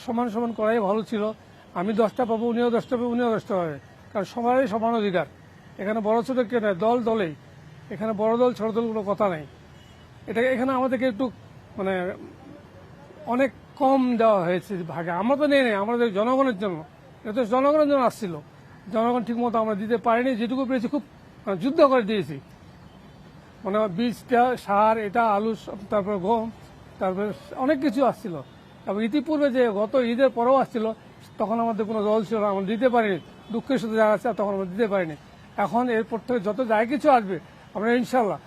সমান সমান করাই ভালো ছিল। আমি 10টা পাবো, উনিও 10টা পাবো, উনিও 10টা পাবে, কারণ সবারই সমান অধিকার। এখানে বড় ছোট কে নয়, দল দলেই, এখানে বড় দল ছোট দল কোনো কথা নেই। এখানে আমাদেরকে একটু মানে অনেক কম দেওয়া হয়েছে ভাগে। আমরা তো নেই, আমাদের জনগণের জন্য, এটা জনগণের জন্য আসছিল, জনগণ ঠিক মতো আমরা দিতে পারিনি। যেটুকু পেরেছি খুব যুদ্ধ করে দিয়েছি, মানে বীজটা, সার, এটা আলু, তারপর গম, তারপরে অনেক কিছু আসছিল। এবং ইতিপূর্বে যে গত ঈদের পরেও আসছিল, তখন আমাদের কোনো দল ছিল না, আমরা দিতে পারিনি। দুঃখের সাথে যারা আছে তখন আমরা দিতে পারিনি। এখন এরপর থেকে যত যাই কিছু আসবে, আমরা ইনশাল্লাহ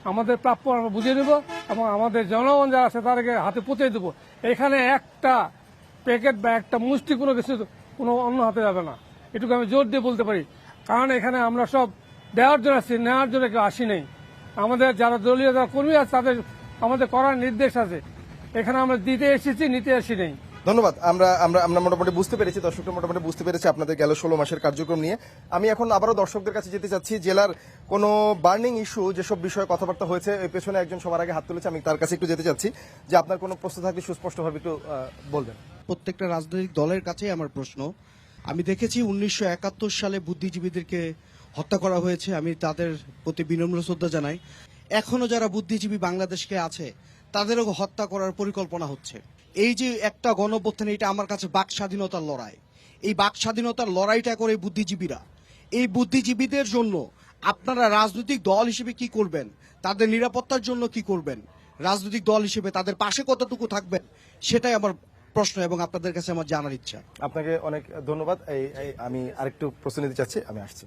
আমাদের প্রাপ্য আমরা বুঝে নেব এবং আমাদের জনগণ যারা আছে তাদেরকে হাতে পৌঁছে দেবো। এখানে একটা প্যাকেট বা একটা মুষ্টি কোনো কিছু কোনো অন্য হাতে যাবে না, এটুকু আমি জোর দিয়ে বলতে পারি। কারণ এখানে আমরা সব দেওয়ার জন্য আসছি, নেওয়ার জন্য কেউ আসি নেই। আমাদের যারা দলীয় যারা কর্মী আছে তাদের আমাদের করার নির্দেশ আছে, এখানে আমরা দিতে এসেছি, নিতে আসি নেই। ধন্যবাদ। আমরা আমরা আমরা মোটামুটি বুঝতে পেরেছি, দর্শকরা মোটামুটি বুঝতে পেরেছে আপনাদের গেল 16 মাসের কার্যক্রম নিয়ে। আমি এখন আবারও দর্শকদের কাছে যেতে চাচ্ছি। জেলার কোনো বার্নিং ইস্যু, যেসব বিষয়ে কথাবার্তা হয়েছে, এই পেছনে একজন সবার আগে হাত তুলেছে, আমি তার কাছে একটু যেতে চাচ্ছি যে আপনার কোনো প্রশ্ন থাকলে সুস্পষ্টভাবে একটু বলবেন। প্রত্যেকটা রাজনৈতিক দলের কাছেই আমার প্রশ্ন। আমি দেখেছি 1971 সালে বুদ্ধিজীবীদেরকে হত্যা করা হয়েছে, আমি তাদের প্রতি বিনম্র শ্রদ্ধা জানাই। এখনো যারা বুদ্ধিজীবী বাংলাদেশকে আছে, তাদেরও হত্যা করার পরিকল্পনা হচ্ছে। এই যে একটা গণঅভ্যুত্থান, এটা আমার কাছে বাক স্বাধীনতার লড়াই। এই বাক স্বাধীনতার লড়াইটা করে বুদ্ধিজীবীরা। এই বুদ্ধিজীবীদের জন্য আপনারা রাজনৈতিক দল হিসেবে কি করবেন, তাদের নিরাপত্তার জন্য কি করবেন, রাজনৈতিক দল হিসেবে তাদের পাশে কতটুকু থাকবেন, সেটাই আমার প্রশ্ন এবং আপনাদের কাছে আমার জানার ইচ্ছা। আপনাকে অনেক ধন্যবাদ। আমি আরেকটু প্রশ্ন নিতে চাচ্ছি, আমি আসছি।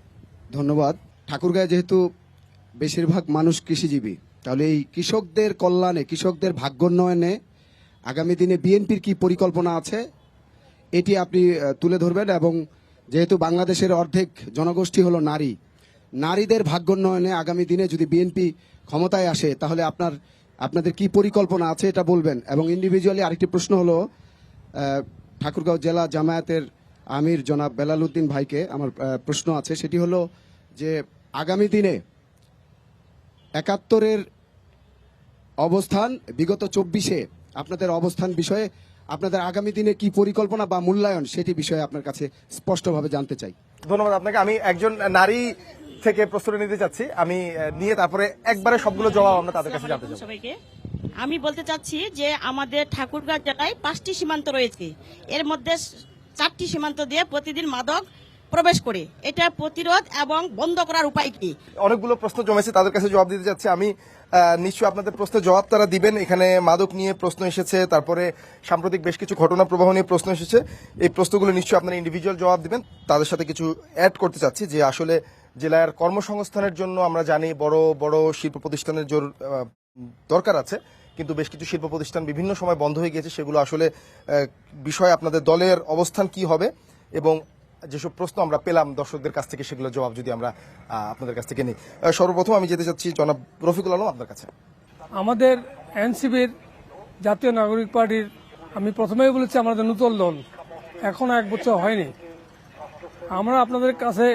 ধন্যবাদ। ঠাকুরগাঁয়ে যেহেতু বেশিরভাগ মানুষ কৃষিজীবী, তাহলে এই কৃষকদের কল্যাণে, কৃষকদের ভাগ্যোন্নয়নে আগামী দিনে বিএনপির কি পরিকল্পনা আছে, এটি আপনি তুলে ধরবেন। এবং যেহেতু বাংলাদেশের অর্ধেক জনগোষ্ঠী হলো নারী, নারীদের ভাগ্যোন্নয়নে আগামী দিনে যদি বিএনপি ক্ষমতায় আসে, তাহলে আপনাদের কি পরিকল্পনা আছে এটা বলবেন। এবং ইন্ডিভিজুয়ালি আরেকটি প্রশ্ন হলো, ঠাকুরগাঁও জেলা জামায়াতের আমির জনাব বেলাল উদ্দিন ভাইকে আমার প্রশ্ন আছে, সেটি হলো যে আগামী দিনে 71-এর অবস্থান, বিগত 24-এ আপনাদের অবস্থান বিষয়ে আপনাদের আগামী দিনে কি পরিকল্পনা বা মূল্যায়ন, সেটি বিষয়ে আপনার কাছে স্পষ্টভাবে জানতে চাই। ধন্যবাদ আপনাকে। আমি একজন নারী থেকে প্রশ্ন নিতে চাচ্ছি, আমি নিয়ে তারপরে একবারে সবগুলো জবাব আমরা তাদের কাছে জানতে চাই। সবাইকে আমি বলতে চাচ্ছি যে আমাদের ঠাকুরগাঁও জেলায় 5টি সীমান্ত রয়েছে, এর মধ্যে 4টি সীমান্ত দিয়ে প্রতিদিন মাদক প্রবেশ করে, এটা প্রতিরোধ এবং বন্ধ করার উপায় কি? অনেকগুলো প্রশ্ন জমেছে, তাদের কাছে জবাব দিতে চাচ্ছি আমি। নিশ্চয়ই আপনাদের প্রশ্নের জবাব তারা দিবেন। এখানে মাদক নিয়ে প্রশ্ন এসেছে, তারপরে সাম্প্রতিক বেশ কিছু ঘটনা প্রবাহ নিয়ে প্রশ্ন এসেছে। এই প্রশ্নগুলো নিশ্চয়ই আপনারা ইন্ডিভিজুয়াল জবাব দিবেন। তাদের সাথে কিছু অ্যাড করতে চাচ্ছি যে আসলে জেলার কর্মসংস্থানের জন্য আমরা জানি বড় বড় শিল্প প্রতিষ্ঠানের দরকার আছে, কিন্তু বেশ কিছু শিল্প প্রতিষ্ঠান বিভিন্ন সময় বন্ধ হয়ে গিয়েছে। সেগুলো আসলে বিষয়ে আপনাদের দলের অবস্থান কি হবে, এবং যেসব প্রশ্ন আমরা পেলাম দর্শকদের কাছ থেকে, সেগুলো জবাব যদি আমরা আপনাদের কাছ থেকে নিই। সর্বপ্রথম আমি যেতে চাচ্ছি জনাব রফিকুল আলম, আপনার কাছে। আমাদের এনসিপির, জাতীয় নাগরিক পার্টির, আমি প্রথমেই বলেছি আমাদের নতুন দল, এখনো 1 বছর হয়নি। আমরা আপনাদের কাছে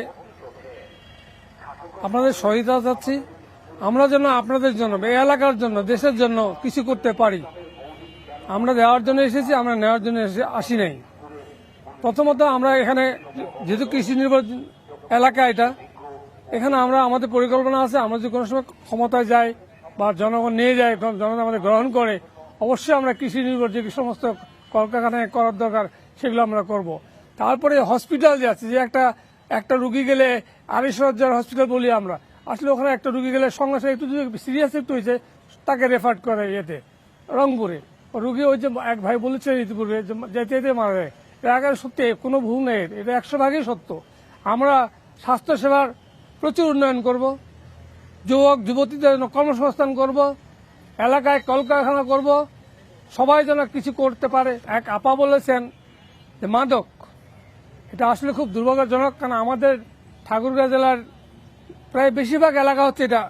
আপনাদের সহায়তা চাচ্ছি, আমরা যেন আপনাদের জন্য, এই এলাকার জন্য, দেশের জন্য কিছু করতে পারি। আমরা দেওয়ার জন্য এসেছি, আমরা নেওয়ার জন্য আসি নাই। প্রথমত আমরা এখানে যেহেতু কৃষি নির্ভর এলাকা, এখানে আমরা আমাদের পরিকল্পনা আছে, আমরা যদি কোনো সময় ক্ষমতায় যাই বা জনগণ নিয়ে যায়, জনগণ আমাদের গ্রহণ করে, অবশ্যই আমরা কৃষি নির্ভর যে সমস্ত কলকারখানায় করার দরকার সেগুলো আমরা করব। তারপরে হসপিটাল যে আছে, যে একটা একটা রুগী গেলে 250,000 হসপিটাল বলি আমরা, আসলে ওখানে একটা রুগী গেলে সঙ্গে সঙ্গে একটু সিরিয়াস একটু হয়েছে তাকে রেফার করে ইয়েতে রংপুরে। রুগী ওই যে এক ভাই বলেছে ইতিপূর্বে যেতে যেতে মারা যায়, এটা আগে সত্যি কোনো ভুল নেই, এটা 100% সত্য। আমরা স্বাস্থ্যসেবার প্রচুর উন্নয়ন করব, যুবক যুবতীদের জন্য কর্মসংস্থান করব, এলাকায় কলকারখানা করব, সবাই যেন কিছু করতে পারে। এক আপা বলেছেন যে মাদক, এটা আসলে খুব দুর্ভাগ্যজনক, কারণ আমাদের ঠাকুরগাঁও জেলার প্রায় বেশিরভাগ এলাকা হচ্ছে এটা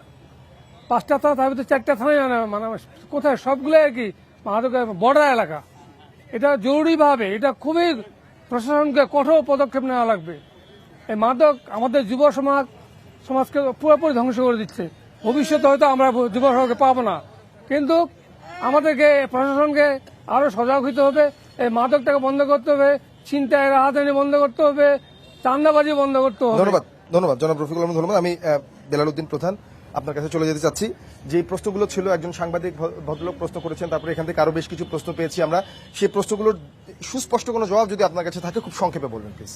5টা থানা, তার ভিতরে 4টা থানায় মানে কোথায় সবগুলো আর কি মাদকের বর্ডার এলাকা। এটা জরুরিভাবে, এটা খুবই প্রশাসনকে কঠোর পদক্ষেপ নেওয়া লাগবে। এই মাদক আমাদের যুব সমাজকে পুরোপুরি ধ্বংস করে দিচ্ছে। ভবিষ্যতে হয়তো আমরা যুব সমাজকে পাবো না, কিন্তু আমাদেরকে প্রশাসনকে আরো সজাগ হতে হবে, এই মাদকটাকে বন্ধ করতে হবে, ছিনতাই রাহাজানি বন্ধ করতে হবে, চাঁদাবাজি বন্ধ করতে হবে। ধন্যবাদ জনাব রফিকুল আলম। ধন্যবাদ। আমি বেলাল উদ্দিন প্রধান আপনার কাছে চলে যেতে চাচ্ছি। যে প্রশ্নগুলো ছিল একজন সাংবাদিক ভদ্রলোক প্রশ্ন করেছেন, তারপরে এখান থেকে আরো বেশ কিছু প্রশ্ন পেয়েছি আমরা। সেই প্রশ্নগুলোর সুস্পষ্ট কোনো জবাব যদি আপনার কাছে থাকে খুব সংক্ষেপে বলবেন প্লিজ।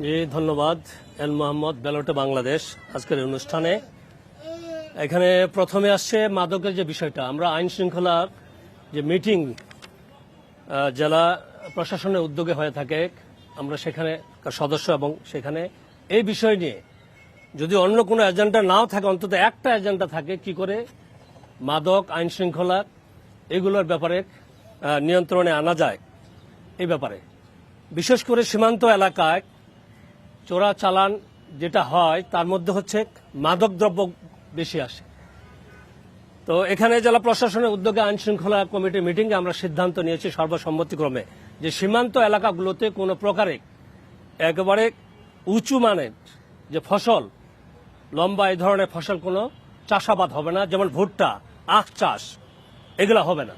জি ধন্যবাদ। এন মোহাম্মদ, ব্যালটে বাংলাদেশ। আজকের এই অনুষ্ঠানে এখানে প্রথমে আসছে মাদকের যে বিষয়টা। আমরা আইন শৃঙ্খলার যে মিটিং জেলা প্রশাসনের উদ্যোগে হয়ে থাকে, আমরা সেখানে সদস্য এবং সেখানে এই বিষয় নিয়ে যদি অন্য কোনো এজেন্ডা নাও থাকে, অন্তত একটা এজেন্ডা থাকে কি করে মাদক আইন শৃঙ্খলা এগুলোর ব্যাপারে নিয়ন্ত্রণে আনা যায়। এই ব্যাপারে বিশেষ করে সীমান্ত এলাকায় চোরা চালান যেটা হয় তার মধ্যে হচ্ছে মাদক দ্রব্য বেশি আসে। তো এখানে জেলা প্রশাসনের উদ্যোগে আইন শৃঙ্খলা কমিটির মিটিংয়ে আমরা সিদ্ধান্ত নিয়েছি সর্বসম্মতিক্রমে যে সীমান্ত এলাকাগুলোতে কোনো প্রকারে একেবারে উঁচু মানের যে ফসল, লম্বা এই ধরনের ফসল কোনো চাষাবাদ হবে না, যেমন ভুট্টা, আখ চাষ, এগুলো হবে না।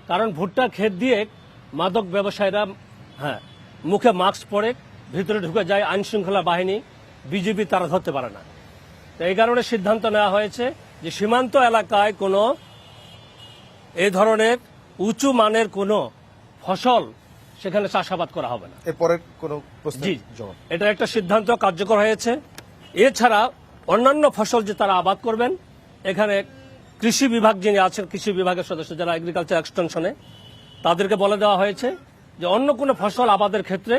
কারণ ভুট্টা ক্ষেত দিয়ে মাদক ব্যবসায়ীরা মুখে মাস্ক পরে ভিতরে ঢুকে যায়, আইন শৃঙ্খলা বাহিনী বিজিবি তারা ধরতে পারে না। তো এই কারণে সিদ্ধান্ত নেওয়া হয়েছে যে সীমান্ত এলাকায় কোনো এই ধরনের উঁচু মানের কোনো ফসল সেখানে চাষাবাদ করা হবে না। এরপরে কোনো প্রশ্নের জবাব? এটা একটা সিদ্ধান্ত কার্যকর হয়েছে। এছাড়া অন্যান্য ফসল যে তারা আবাদ করবেন, এখানে কৃষি বিভাগ যিনি আছেন, কৃষি বিভাগের সদস্য যারা এগ্রিকালচার এক্সটেনশনে, তাদেরকে বলে দেওয়া হয়েছে যে অন্য কোনো ফসল আবাদের ক্ষেত্রে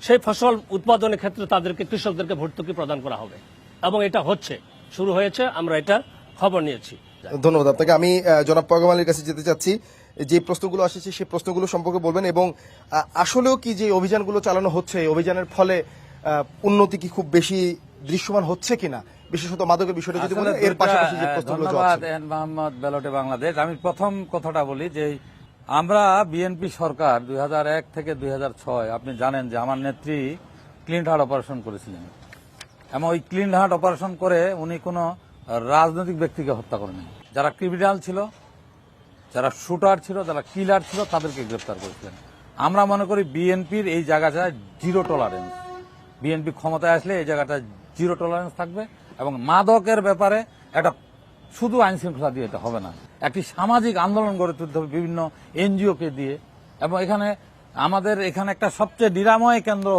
সেই ফসল উৎপাদনের ক্ষেত্রে তাদেরকে কৃষকদেরকে ভর্তুকি প্রদান করা হবে, এবং এটা হচ্ছে, শুরু হয়েছে, আমরা এটা খবর নিয়েছি। ধন্যবাদ আপনাকে। আমি জনাব পয়গম আলীর কাছে যেতে চাচ্ছি। যে প্রশ্নগুলো আসছে সেই প্রশ্নগুলো সম্পর্কে বলবেন, এবং আসলেও কি যে অভিযানগুলো চালানো হচ্ছে, এই অভিযানের ফলে উন্নতি কি খুব বেশি দৃশ্যমান হচ্ছে কিনা, বিশেষত মাদকের বিষয়টা যদি বলেন, এর পাশাপাশি যে প্রশ্নগুলো ধন্যবাদ এন মোহাম্মদ, ব্যালটে বাংলাদেশ। আমি প্রথম কথাটা বলি যে আমরা বিএনপি সরকার 2001 থেকে 2006 আপনি জানেন যে আমার নেত্রী ক্লিন হার্ট অপারেশন করেছিলেন, এবং ওই ক্লিন হার্ট অপারেশন করে উনি কোনো রাজনৈতিক ব্যক্তিকে হত্যা করেনি। যারা ক্রিমিনাল ছিল, যারা শুটার ছিল, যারা কিলার ছিল, তাদেরকে গ্রেপ্তার করেছিলেন। আমরা মনে করি বিএনপির এই জায়গাটা জিরো টলারেন্স। বিএনপি ক্ষমতায় আসলে এই জায়গাটা জিরো টলারেন্স থাকবে, এবং মাদকের ব্যাপারে একটা শুধু আইন শৃঙ্খলা দিয়ে এটা হবে না, একটি সামাজিক আন্দোলন গড়ে তুলতে হবে বিভিন্ন এনজিওকে দিয়ে। এবং এখানে আমাদের এখানে একটা সবচেয়ে নিরাময় কেন্দ্র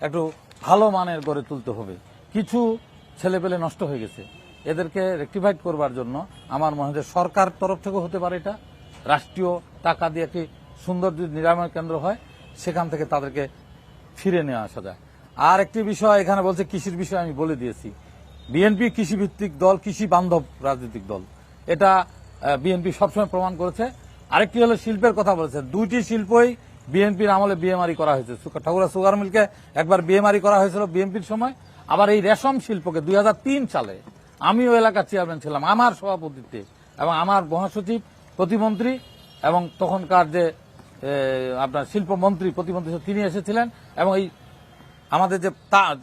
একটু ভালো মানের গড়ে তুলতে হবে। কিছু ছেলেপেলে নষ্ট হয়ে গেছে, এদেরকে রেকটিফাইড করবার জন্য আমার মনে হয় সরকার তরফ থেকেও হতে পারে, এটা রাষ্ট্রীয় টাকা দিয়ে একটি সুন্দর যদি নিরাময় কেন্দ্র হয়, সেখান থেকে তাদেরকে ফিরে নিয়ে আসা যায়। আর একটি বিষয় এখানে বলছে কৃষির বিষয়, আমি বলে দিয়েছি বিএনপি কৃষিভিত্তিক দল, কৃষি বান্ধব রাজনৈতিক দল, এটা বিএনপি সবসময় প্রমাণ করেছে। আরেকটি হলো শিল্পের কথা বলেছে, দুইটি শিল্পই বিএনপির আমলে বিএমআরই করা হয়েছে। ঠাকুরা সুগার মিলকে একবার বিএমআরই করা হয়েছিল বিএনপির সময়, আবার এই রেশম শিল্পকে 2003 সালে আমিও এলাকার চেয়ারম্যান ছিলাম আমার সভাপতিত্বে, এবং আমার মহাসচিব, প্রতিমন্ত্রী এবং তখনকার যে আপনার শিল্পমন্ত্রী, প্রতিমন্ত্রী তিনি এসেছিলেন, এবং এই আমাদের যে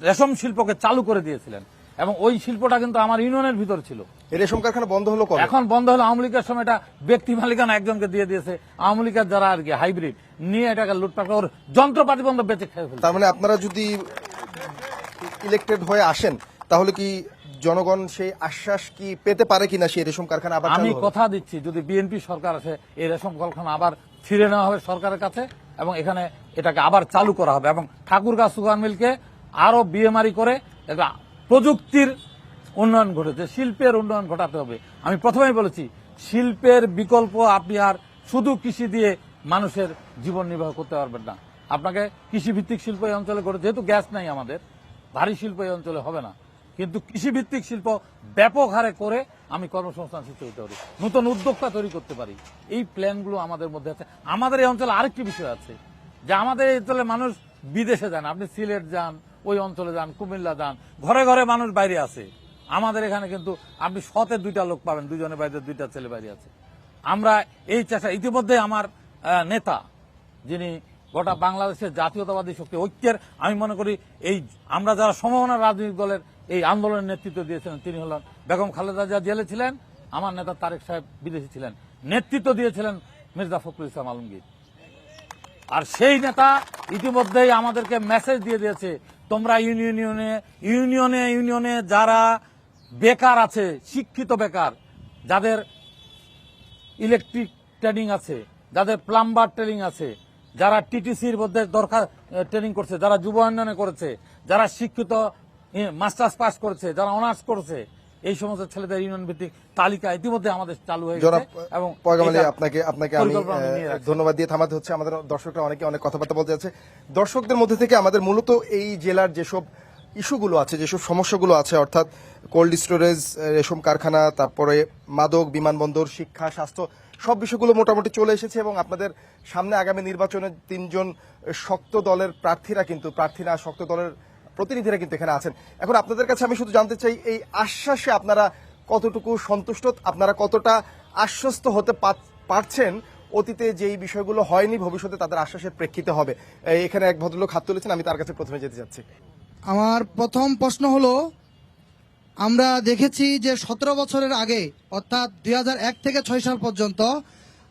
রেশম শিল্পকে চালু করে দিয়েছিলেন, এবং ওই শিল্পটা কিন্তু আমার ইউনিয়নের ভিতর ছিল। এই রেশম কারখানা বন্ধ হলো কবে? এখন বন্ধ হলো। আওয়ামী লীগের সময় এটা ব্যক্তি মালিকানা একজনকে দিয়ে দিয়েছে, আওয়ামী লীগের যারা আর কি হাইব্রিড নিয়ে এটাকে লুটপাট করে যন্ত্রপাতি বন্ধ বেঁচে খেয়ে ফেলছে। তার মানে আপনারা যদি ইলেক্টেড হয়ে আসেন, তাহলে কি জনগণ সেই আশ্বাস কি পেতে পারে কিনা সেই রেশম কারখানা আবার? আমি কথা দিচ্ছি, যদি বিএনপি সরকার আসে, এই রেশম কারখানা আবার ফিরে নেওয়া হবে সরকারের কাছে, এবং এখানে এটাকে আবার চালু করা হবে, এবং ঠাকুরগাঁও সুগার মিলকে আরো বিএমআরি করে একটা প্রযুক্তির উন্নয়ন ঘটেছে, শিল্পের উন্নয়ন ঘটাতে হবে। আমি প্রথমেই বলেছি, শিল্পের বিকল্প আপনি আর শুধু কৃষি দিয়ে মানুষের জীবন নির্বাহ করতে পারবেন না। আপনাকে কৃষিভিত্তিক শিল্প এই অঞ্চলে গড়ে, যেহেতু গ্যাস নাই আমাদের, ভারী শিল্প এই অঞ্চলে হবে না, কিন্তু কৃষিভিত্তিক শিল্প ব্যাপক হারে করে আমি কর্মসংস্থান সৃষ্টি করতে পারি, নতুন উদ্যোক্তা তৈরি করতে পারি। এই প্ল্যানগুলো আমাদের মধ্যে আছে। আমাদের এই অঞ্চলে আরেকটি বিষয় আছে যে আমাদের এই অঞ্চলে মানুষ বিদেশে যান, আপনি সিলেট যান, ওই অঞ্চলে যান, কুমিল্লা যান, ঘরে ঘরে মানুষ বাইরে আছে। আমাদের এখানে কিন্তু আপনি শতে 2টা লোক পাবেন, 2জনের বাইরে 2টা ছেলে বাইরে আছে। আমরা এই চেষ্টা, ইতিমধ্যে আমার নেতা যিনি গোটা বাংলাদেশের জাতীয়তাবাদী শক্তি ঐক্যের, আমি মনে করি এই আমরা যারা সমমনা রাজনৈতিক দলের এই আন্দোলনের নেতৃত্ব দিয়েছিলেন, তিনি হলেন বেগম খালেদা জিয়া জেলে ছিলেন, আমার নেতা তারেক সাহেব বিদেশে ছিলেন, নেতৃত্ব দিয়েছিলেন মির্জা ফখরুল ইসলাম আলমগীর। আর সেই নেতা ইতিমধ্যেই আমাদেরকে মেসেজ দিয়ে দিয়েছে, তোমরা ইউনিয়নে যারা বেকার আছে, শিক্ষিত বেকার, যাদের ইলেকট্রিক ট্রেনিং আছে, যাদের প্লাম্বার ট্রেনিং আছে, যারা টিটিসির মধ্যে দরকার ট্রেনিং করছে, যারা যুব উন্নয়নে করেছে, যারা শিক্ষিত মাস্টার্স পাস করেছে, যারা অনার্স করেছে, এই সমস্ত ছেলেদের ইউনিয়ন ভিত্তিক তালিকা ইতিমধ্যে আমাদের চালু হয়ে গেছে। এবং পয়গাম আলী, আপনাকে আমি ধন্যবাদ দিয়ে থামাতে হচ্ছে। আমাদের দর্শকরা অনেক কথাবার্তা বলতে যাচ্ছে। দর্শকদের মধ্যে থেকে আমাদের মূলত এই জেলার যেসব ইস্যুগুলো আছে, যেসব সমস্যাগুলো আছে, অর্থাৎ কোল্ড স্টোরেজ, রেশম কারখানা, তারপরে মাদক, বিমানবন্দর, শিক্ষা, স্বাস্থ্য, সব বিষয়গুলো মোটামুটি চলে এসেছে। এবং আপনাদের সামনে আগামী নির্বাচনে 3জন শক্ত দলের প্রার্থীরা শক্ত দলের প্রতিনিধিরা কিন্তু এখানে আছেন। এখন আপনাদের কাছে আমি শুধু জানতে চাই, এই আশ্বাসে আপনারা কতটুকু সন্তুষ্ট, আপনারা কতটা আশ্বস্ত হতে পারছেন অতীতে যেই বিষয়গুলো হয়নি ভবিষ্যতে তাদের আশ্বাসের প্রেক্ষিতে হবে? এখানে এক ভদ্রলোক হাত তুলেছেন, আমি তার কাছে প্রথমে যেতে চাচ্ছি। আমার প্রথম প্রশ্ন হলো, আমরা দেখেছি যে 17 বছরের আগে অর্থাৎ 2001 থেকে 6 সাল পর্যন্ত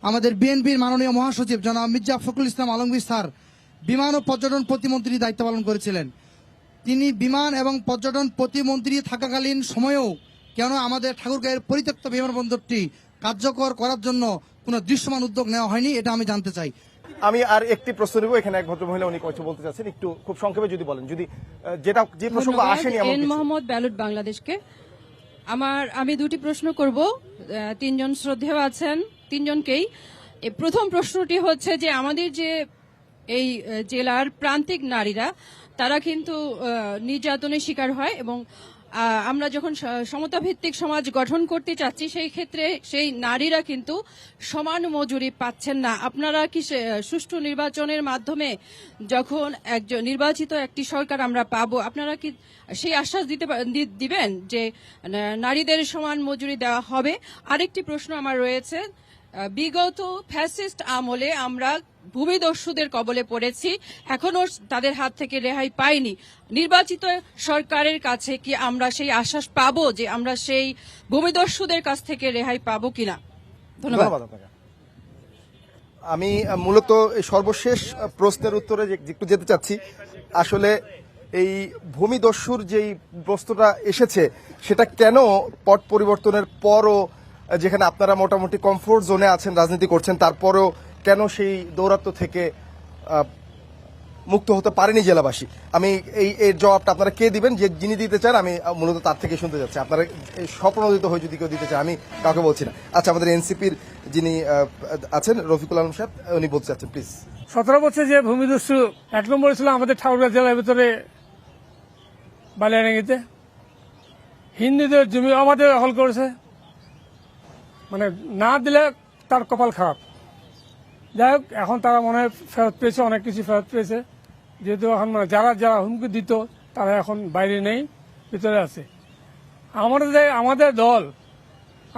আমাদের বিএনপির মাননীয় মহাসচিব জনাব মির্জা ফখরুল ইসলাম আলমগীর স্যার বিমান ও পর্যটন প্রতিমন্ত্রীর দায়িত্ব পালন করেছিলেন। তিনি বিমান এবং পর্যটন প্রতিমন্ত্রী থাকাকালীন সময়েও কেন আমাদের ঠাকুরগাঁয়ের পরিত্যক্ত বিমানবন্দরটি কার্যকর করার জন্য কোনো দৃশ্যমান উদ্যোগ নেওয়া হয়নি, এটা আমি জানতে চাই। আমি আর একটি প্রশ্ন নেব। এখানে এক ভদ্র মহিলা, উনি কিছু বলতে চাচ্ছেন, একটু খুব সংক্ষেপে যদি বলেন, যদি যে প্রসঙ্গ আসেনি। মোহাম্মদ বেলুট, বাংলাদেশকে। আমি 2টি প্রশ্ন করব। 3জন শ্রদ্ধেয় আছেন, 3জনকেই। প্রথম প্রশ্নটি হচ্ছে যে আমাদের যে এই জেলার প্রান্তিক নারীরা, তারা কিন্তু নির্যাতনের শিকার হয়, এবং আমরা যখন সমতা ভিত্তিক সমাজ গঠন করতে চাচ্ছি, সেই ক্ষেত্রে সেই নারীরা কিন্তু সমান মজুরি পাচ্ছেন না। আপনারা কি সুষ্ঠু নির্বাচনের মাধ্যমে যখন নির্বাচিত একটি সরকার আমরা পাবো, আপনারা কি সেই আশ্বাস দিবেন যে নারীদের সমান মজুরি দেওয়া হবে? আরেকটি প্রশ্ন আমার রয়েছে, বিগত ফ্যাসিস্ট আমলে আমরা ভূমিদস্যুদের কবলে পড়েছি, এখনো তাদের হাত থেকে রেহাই পাইনি। নির্বাচিত সরকারের কাছে কি আমরা সেই আশ্বাস পাবো যে আমরা সেই ভূমিদস্যুদের কাছ থেকে রেহাই পাবো কিনা? ধন্যবাদ আপনাকে। আমি মূলত সর্বশেষ প্রশ্নের উত্তরে একটু যেতে চাচ্ছি। আসলে এই ভূমিদস্যুর যেই প্রশ্নটা এসেছে, সেটা কেন পট পরিবর্তনের পরও, যেখানে আপনারা মোটামুটি কমফোর্ট জোনে আছেন, রাজনীতি করছেন, তারপরেও কেন সেই দৌরাত্ম্য থেকে মুক্ত হতে পারেনি জেলাবাসী? আমি এর জবাবটা আপনারা কে দিবেন, যিনি দিতে চান আমি মূলত তার থেকে শুনতে যাচ্ছি। আপনারা স্বপ্নদিত হয়ে যদি কেউ দিতে চান, আমি কাউকে বলছি না। আচ্ছা, আমাদের এনসিপির যিনি আছেন রফিকুল আলম সাহেব, উনি বলতে চাচ্ছেন, প্লিজ। 17 বছর যে ভূমিদস্যু 1 নম্বরে ছিল আমাদের ঠাকুরগাঁও জেলার ভিতরে বালিয়াডাঙ্গিতে, হিন্দুদের জমি আমাদের দখল করেছে, মানে না দিলে তার কপাল খারাপ। যাই হোক, এখন তারা মনে হয় ফেরত পেয়েছে, অনেক কিছু ফেরত পেয়েছে, যেহেতু এখন মানে যারা হুমকি দিত তারা এখন বাইরে নেই, ভিতরে আছে। আমাদের দল,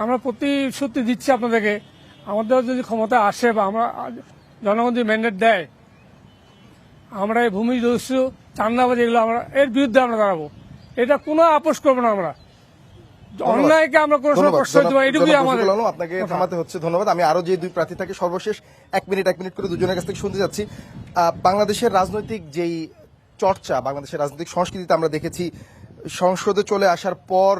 আমরা প্রতিশ্রুতি দিচ্ছি আপনাদেরকে, আমাদের যদি ক্ষমতা আসে বা আমরা জনগণ যদি ম্যান্ডেট দেয়, আমরা এই ভূমিদস্যু, চান্দাবাজি, এগুলো আমরা এর বিরুদ্ধে আমরা দাঁড়াবো। এটা কোনো আপোষ করবো না আমরা। অন্যায়কে আমরা কোনো সময় কষ্ট দেবো, এটুকুই আমাদের। আপনাকে থামাতে হচ্ছে, ধন্যবাদ। আমি আরো যে 2 প্রার্থী থাকে, সর্বশেষ 1 মিনিট করে দুজনের কাছ থেকে শুনতে যাচ্ছি। বাংলাদেশের রাজনৈতিক যেই চর্চা, বাংলাদেশের রাজনৈতিক সংস্কৃতিতে আমরা দেখেছি, সংসদে চলে আসার পর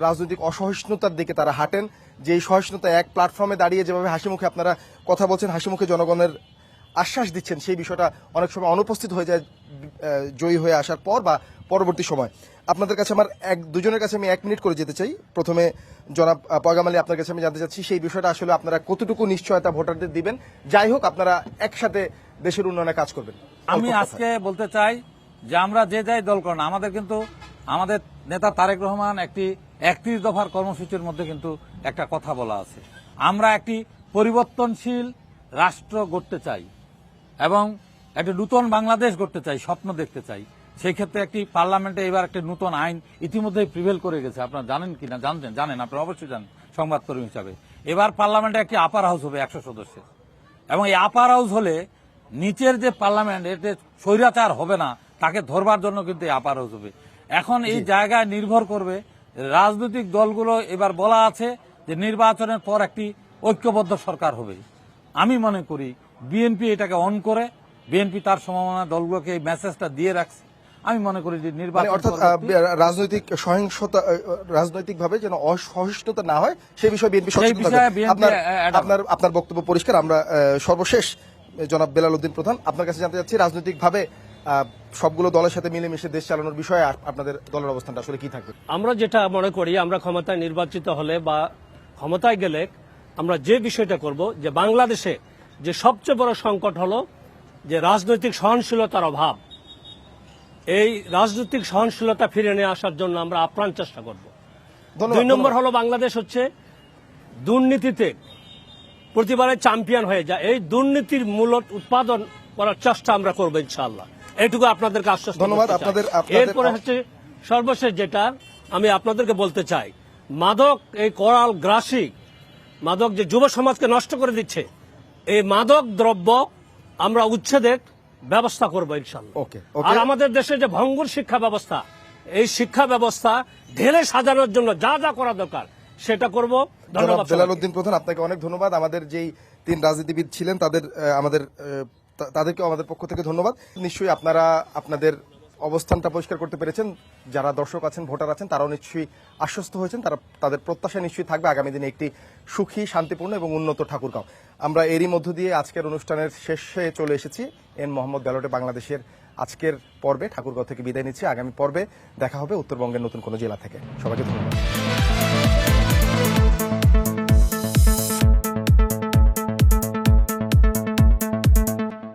রাজনৈতিক অসহিষ্ণুতার দিকে তারা হাঁটেন। যেই সহিষ্ণুতা এক প্ল্যাটফর্মে দাঁড়িয়ে যেভাবে হাসি মুখে আপনারা কথা বলছেন, হাসি মুখে জনগণের আশ্বাস দিচ্ছেন সেই বিষয়টা অনেক সময় অনুপস্থিত হয়ে যায় জয়ী হয়ে আসার পর বা পরবর্তী সময়। আপনাদের কাছে আমার দুজনের কাছে আমি 1 মিনিট করে যেতে চাই। প্রথমে জনাব পয়গাম আলী, আপনার কাছে আমি জানতে চাচ্ছি সেই বিষয়টা আসলে আপনারা কতটুকু নিশ্চয়তা ভোটারদের দিবেন, যাই হোক আপনারা একসাথে দেশের উন্নয়নে কাজ করবেন। আমি আজকে বলতে চাই যে আমরা যে যাই দল করেন, আমাদের কিন্তু আমাদের নেতা তারেক রহমান একটি 31 দফার কর্মসূচির মধ্যে কিন্তু একটা কথা বলা আছে, আমরা একটি পরিবর্তনশীল রাষ্ট্র গড়তে চাই এবং একটি নূতন বাংলাদেশ গড়তে চাই, স্বপ্ন দেখতে চাই। সেই ক্ষেত্রে একটি পার্লামেন্টে এবার একটি নূতন আইন ইতিমধ্যেই প্রিভেল করে গেছে, আপনারা জানেন কিনা, জানেন আপনারা অবশ্যই জানেন সংবাদকর্মী হিসাবে। এবার পার্লামেন্টে একটি আপার হাউস হবে 100 সদস্যের, এবং এই আপার হাউস হলে নিচের যে পার্লামেন্ট এতে স্বৈরাচার হবে না, তাকে ধরবার জন্য কিন্তু এই আপার হাউস হবে। এখন এই জায়গায় নির্ভর করবে রাজনৈতিক দলগুলো, এবার বলা আছে যে নির্বাচনের পর একটি ঐক্যবদ্ধ সরকার হবে। আমি মনে করি বিএনপি এটাকে অন করে, বিএনপি তার সমমনা দলগুলোকে এই মেসেজটা দিয়ে রাখছে। আমি মনে করি যে নির্বাচন অর্থাৎ রাজনৈতিক সহিংসতা, রাজনৈতিকভাবে যেন অসহিষ্ণুতা না হয় সেই বিষয়ে বিএনপি সচেতন থাকবে। আপনার বক্তব্য পরিষ্কার। আমরা সর্বশেষ জনাব বেলাল উদ্দিন প্রধান, আপনার কাছে জানতে চাচ্ছি রাজনৈতিকভাবে সবগুলো দলের সাথে মিলেমিশে দেশ চালানোর বিষয়ে আপনাদের দলের অবস্থানটা আসলে কি থাকবে? আমরা যেটা মনে করি, আমরা ক্ষমতায় নির্বাচিত হলে বা ক্ষমতায় গেলে আমরা যে বিষয়টা করব, যে বাংলাদেশে যে সবচেয়ে বড় সংকট হলো যে রাজনৈতিক সহনশীলতার অভাব, এই রাজনৈতিক সহনশীলতা ফিরে নিয়ে আসার জন্য আমরা আপ্রাণ চেষ্টা করব। 2 নম্বর হলো বাংলাদেশ হচ্ছে দুর্নীতিতে প্রতিবারে চ্যাম্পিয়ন হয়ে যায়, এই দুর্নীতির মূল উৎপাদন করার চেষ্টা আমরা করবো ইনশাআল্লাহ। এইটুকু আপনাদেরকে আশ্বস্ত ধন্যবাদ। এরপরে হচ্ছে সর্বশেষ যেটা আমি আপনাদেরকে বলতে চাই, মাদক, এই করাল গ্রাসী মাদক যে যুব সমাজকে নষ্ট করে দিচ্ছে, এই মাদক দ্রব্য আমরা উচ্ছেদের ব্যবস্থা করবো ইনশাআল্লাহ। আর আমাদের দেশে যে ভঙ্গুর শিক্ষা ব্যবস্থা, এই শিক্ষা ব্যবস্থা ঢেলে সাজানোর জন্য যা যা করা দরকার সেটা করব। ধন্যবাদ। বেলাল উদ্দিন প্রধান, আপনাকে অনেক ধন্যবাদ। আমাদের যেই 3 রাজনীতিবিদ ছিলেন তাদেরকেও আমাদের পক্ষ থেকে ধন্যবাদ। নিশ্চয়ই আপনারা আপনাদের অবস্থানটা পরিষ্কার করতে পেরেছেন, যারা দর্শক আছেন, ভোটার আছেন, তারাও নিশ্চয়ই আশ্বস্ত হয়েছেন, তাদের প্রত্যাশা নিশ্চয়ই থাকবে আগামী দিনে একটি সুখী, শান্তিপূর্ণ এবং উন্নত ঠাকুরগাঁও। আমরা এরই মধ্য দিয়ে আজকের অনুষ্ঠানের শেষে চলে এসেছি। এন মোহাম্মদ ব্যালটে বাংলাদেশের আজকের পর্বে ঠাকুরগাঁও থেকে বিদায় নিচ্ছি। আগামী পর্বে দেখা হবে উত্তরবঙ্গের নতুন কোনো জেলা থেকে। সবাইকে ধন্যবাদ।